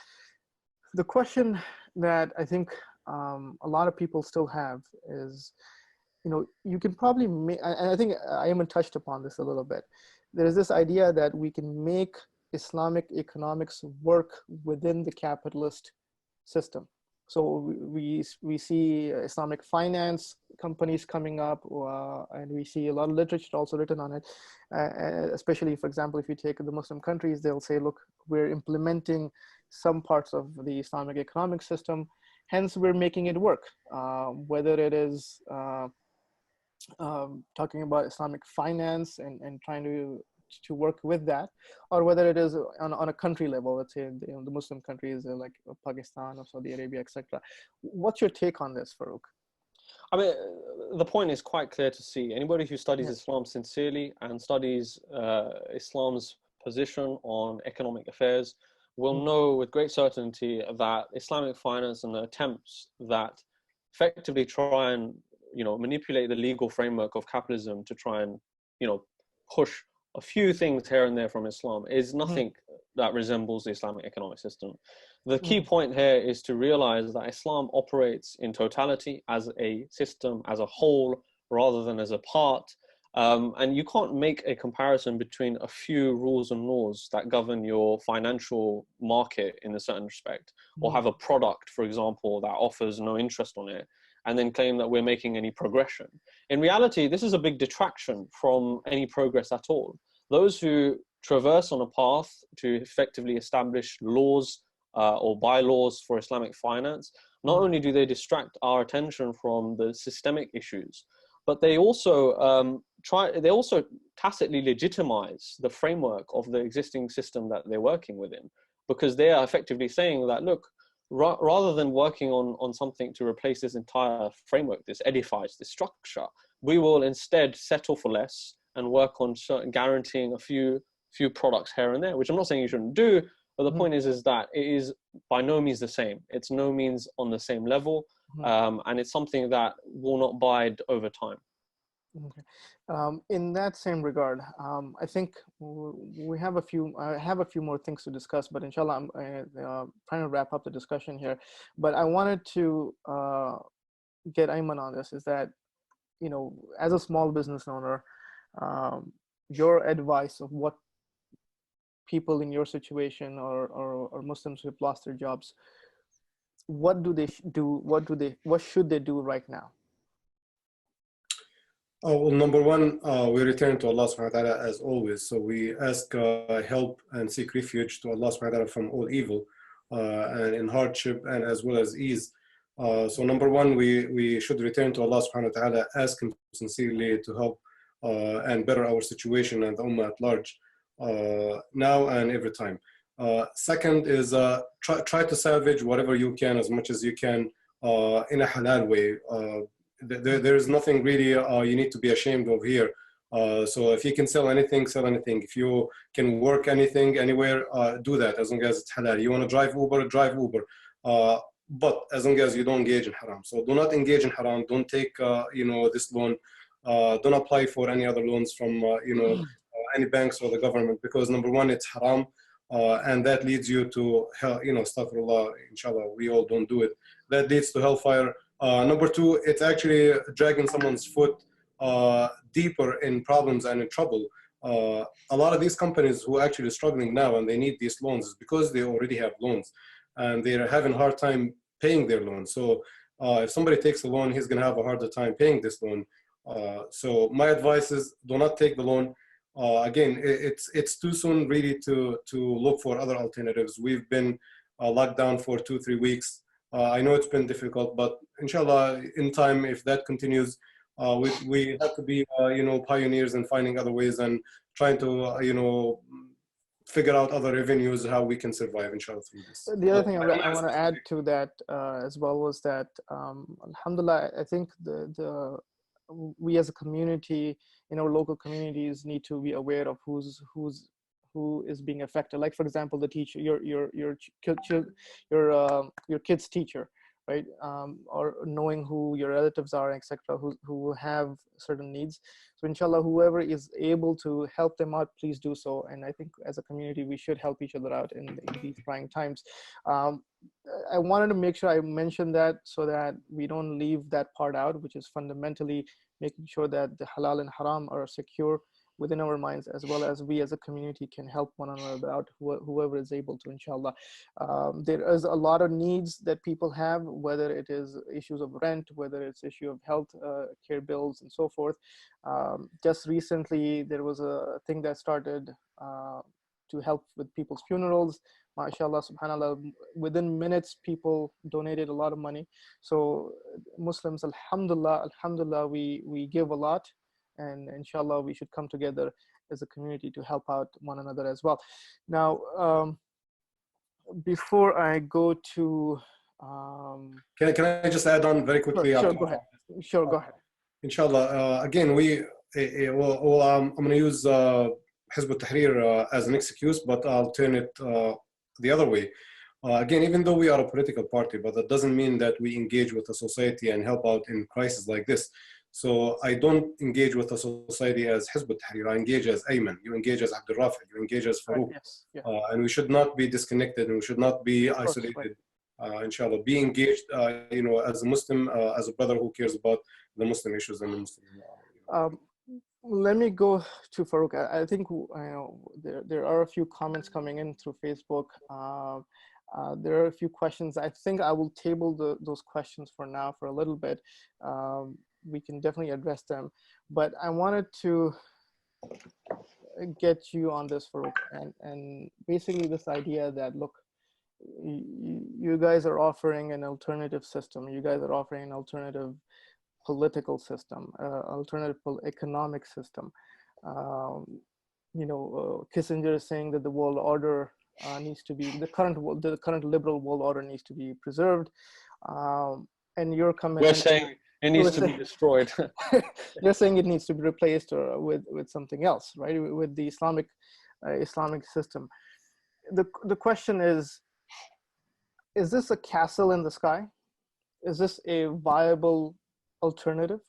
The question that I think a lot of people still have is, you can probably make, and I think Ayman touched upon this a little bit. There is this idea that we can make Islamic economics work within the capitalist system. So we see Islamic finance companies coming up, and we see a lot of literature also written on it. Especially, for example, if you take the Muslim countries, they'll say, look, we're implementing some parts of the Islamic economic system, hence we're making it work. Whether it is talking about Islamic finance and trying to work with that, or whether it is on a country level, let's say the Muslim countries like Pakistan or Saudi Arabia, etc. What's your take on this, Faruq? I mean, the point is quite clear to see. Anybody who studies Islam sincerely and studies Islam's position on economic affairs will know with great certainty that Islamic finance and the attempts that effectively try and manipulate the legal framework of capitalism to try and push a few things here and there from Islam is nothing that resembles the Islamic economic system. The key point here is to realize that Islam operates in totality as a system, as a whole, rather than as a part. And you can't make a comparison between a few rules and laws that govern your financial market in a certain respect, or have a product, for example, that offers no interest on it, and then claim that we're making any progression. In reality, this is a big detraction from any progress at all. Those who traverse on a path to effectively establish laws or bylaws for Islamic finance, not only do they distract our attention from the systemic issues, but they also tacitly legitimize the framework of the existing system that they're working within, because they are effectively saying that, look, rather than working on something to replace this entire framework, this edifice, this structure, we will instead settle for less and work on guaranteeing a few products here and there, which I'm not saying you shouldn't do, but the point is that it is by no means the same. It's no means on the same level, and it's something that will not bide over time. Okay. In that same regard, I think we have I have a few more things to discuss, but inshallah, I'm trying to wrap up the discussion here. But I wanted to get Ayman on this, is that, as a small business owner, your advice of what people in your situation or Muslims who have lost their jobs, what do they do? What should they do right now? Well, number one, we return to Allah subhanahu wa ta'ala as always. So we ask help and seek refuge to Allah subhanahu wa ta'ala from all evil and in hardship and as well as ease. So number one, we should return to Allah subhanahu wa ta'ala, ask Him sincerely to help and better our situation and the Ummah at large, now and every time. Second is try to salvage whatever you can as much as you can in a halal way. There is nothing really you need to be ashamed of here. So if you can sell anything, sell anything. If you can work anything, anywhere, do that as long as it's halal. You want to drive Uber, drive Uber. But as long as you don't engage in haram. So do not engage in haram. Don't take this loan. Don't apply for any other loans from any banks or the government, because number one, it's haram. And that leads you to hell, astaghfirullah, inshallah, we all don't do it. That leads to hellfire. Number two, it's actually dragging someone's foot deeper in problems and in trouble. A lot of these companies who are actually struggling now and they need these loans is because they already have loans and they're having a hard time paying their loans. So if somebody takes a loan, he's going to have a harder time paying this loan. So my advice is do not take the loan. Again, it's too soon really to look for other alternatives. We've been locked down for 2-3 weeks. I know it's been difficult, but inshallah, in time, if that continues, we have to be, pioneers in finding other ways and trying to, figure out other avenues how we can survive, inshallah, through this. The other thing I want to add to that as well was that, alhamdulillah, I think we as a community in our local communities need to be aware of who is being affected. Like for example, the teacher, your kid's teacher, right? Or knowing who your relatives are, etc., who have certain needs. So inshallah, whoever is able to help them out, please do so. And I think as a community, we should help each other out in these trying times. I wanted to make sure I mentioned that so that we don't leave that part out, which is fundamentally making sure that the halal and haram are secure within our minds, as well as we as a community can help one another out, whoever is able to, inshallah. There is a lot of needs that people have, whether it is issues of rent, whether it's issue of health care bills and so forth. Just recently, there was a thing that started to help with people's funerals. MashaAllah, subhanAllah, within minutes, people donated a lot of money. So Muslims, alhamdulillah, we give a lot. And inshallah, we should come together as a community to help out one another as well. Now, before I go to... can I just add on very quickly? Sure, go ahead. Sure, go ahead. Inshallah, again, I'm going to use Hizb ut-Tahrir as an excuse, but I'll turn it the other way. Again, even though we are a political party, but that doesn't mean that we engage with the society and help out in crises like this. So I don't engage with the society as Hizb ut-Tahrir. I engage as Ayman. You engage as Abdul Rafi. You engage as Faruq. Right, yes, yeah. And we should not be disconnected, and we should not be isolated. Inshallah, be engaged. As a Muslim, as a brother who cares about the Muslim issues and the Muslim. Let me go to Faruq. I think there are a few comments coming in through Facebook. There are a few questions. I think I will table those questions for now for a little bit. We can definitely address them, but I wanted to get you on this, Faruq, and basically this idea that, look, you guys are offering an alternative system. You guys are offering an alternative political system, alternative economic system. Kissinger is saying that the world order needs to be, the current liberal world order needs to be preserved. And you're coming. We're saying it needs to be destroyed. You're saying it needs to be replaced or with something else, right? With the Islamic system. The question is this a castle in the sky? Is this a viable alternative?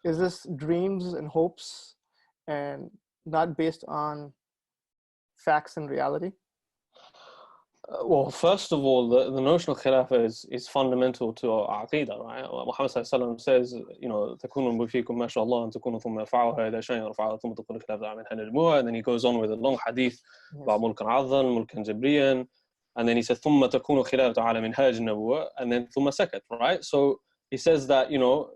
Is this dreams and hopes and not based on facts and reality? Well, first of all, the notion of khilafah is fundamental to our aqidah, right? Muhammad ﷺ says, تكونوا فيكم ما شاء الله أن تكونوا ثم يرفعها إذا شيء يرفعها ثم تقول الخلافة من هذه الجموع. And then he goes on with a long hadith about ملكا عظا ملكا جبريا, and then he says ثم تكون خلافة على منهاج النبوة, and then ثم سكت, right? So he says that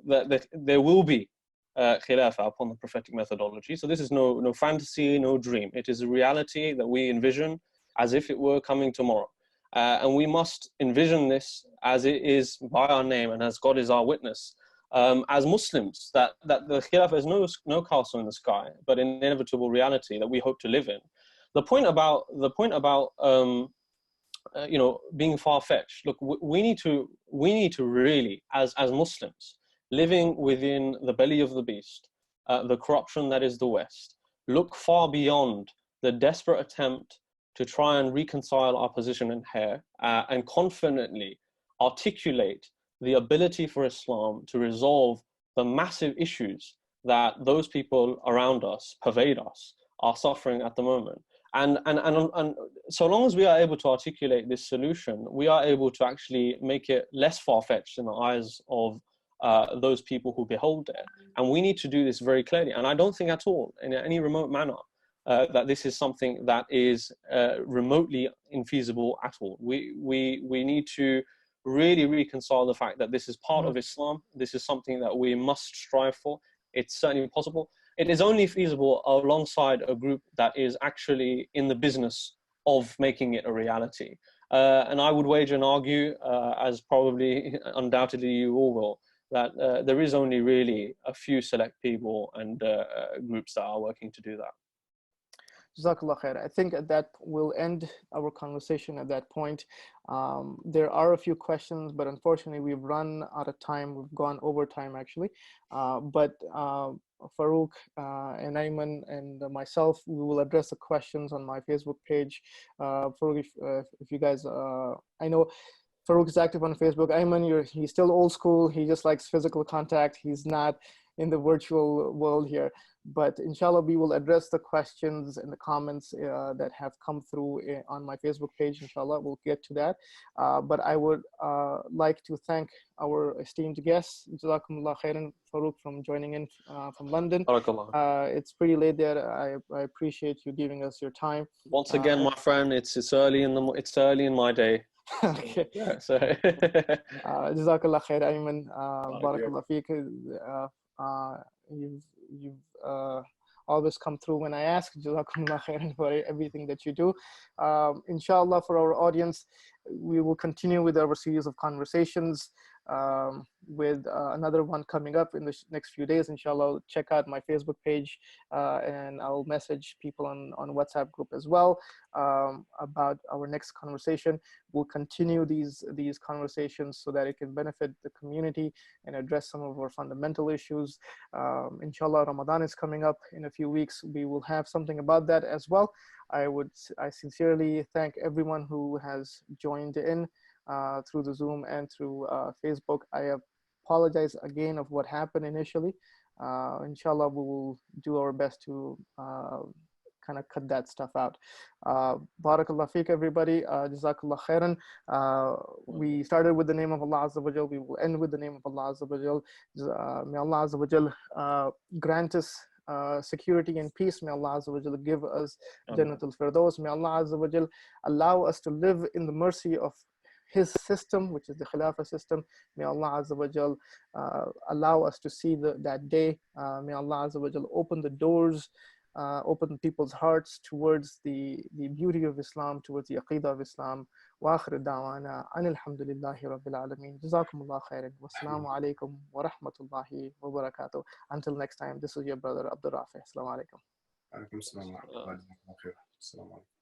that there will be khilafah upon the prophetic methodology. So this is no fantasy, no dream. It is a reality that we envision as if it were coming tomorrow. And we must envision this as it is by our name and as God is our witness. As Muslims, that the khilafah is no castle in the sky, but an inevitable reality that we hope to live in. The point about being far-fetched. Look, we need to really, as Muslims, living within the belly of the beast, the corruption that is the West, look far beyond the desperate attempt to try and reconcile our position in here, and confidently articulate the ability for Islam to resolve the massive issues that those people around us, pervade us, are suffering at the moment. And so long as we are able to articulate this solution, we are able to actually make it less far-fetched in the eyes of those people who behold it. And we need to do this very clearly. And I don't think at all, in any remote manner, that this is something that is remotely infeasible at all. We need to really reconcile the fact that this is part of Islam. This is something that we must strive for. It's certainly possible. It is only feasible alongside a group that is actually in the business of making it a reality. And I would wager and argue, as probably undoubtedly you all will, that there is only really a few select people and groups that are working to do that. Jazakallah khair. I think at that we'll end our conversation at that point. There are a few questions, but unfortunately we've run out of time. We've gone over time actually. But Faruq and Ayman and myself, we will address the questions on my Facebook page. Faruq, if you guys, I know Faruq is active on Facebook. Ayman, he's still old school. He just likes physical contact. He's not in the virtual world here. But inshallah, we will address the questions and the comments that have come through on my Facebook page. Inshallah, we'll get to that. But I would like to thank our esteemed guests. Jazakumullah khairan, Faruq, from joining in from London. It's pretty late there. I appreciate you giving us your time. Once again, my friend, it's early in my day. Okay. Yeah, so Jazakallah khair, Ayman. Barakallah feek. You've always come through when I ask. Jazakumullah khairan for everything that you do. Inshallah, for our audience, we will continue with our series of conversations with another one coming up in the next few days. Inshallah, check out my Facebook page and I'll message people on WhatsApp group as well about our next conversation. We'll continue these conversations so that it can benefit the community and address some of our fundamental issues. Inshallah, Ramadan is coming up in a few weeks. We will have something about that as well. I sincerely thank everyone who has joined in through the Zoom and through Facebook. I apologize again of what happened initially. Inshallah, we will do our best to kind of cut that stuff out. Barakallah feek, everybody. Jazakallah khairan. We started with the name of Allah Azza wa Jal. We will end with the name of Allah Azza wa Jal. May Allah Azza wa Jal grant us security and peace. May Allah Azza wa Jal give us Jannatul Firdaus. May Allah Azza wa Jal allow us to live in the mercy of His system, which is the Khilafah system. May Allah Azza wa Jal allow us to see that day. May Allah Azza wa Jal open the doors, open people's hearts towards the beauty of Islam, towards the Aqidah of Islam. Wa akhir da'wana anil hamdulillahi rabbil alameen. Jazakumullah khairan. Wassalamu alaikum wa rahmatullahi wa barakatuh. Until next time, this is your brother Abdul Rafi. Assalamu alaikum. Alaikum salam wa rahmatullahi wa barakatuh.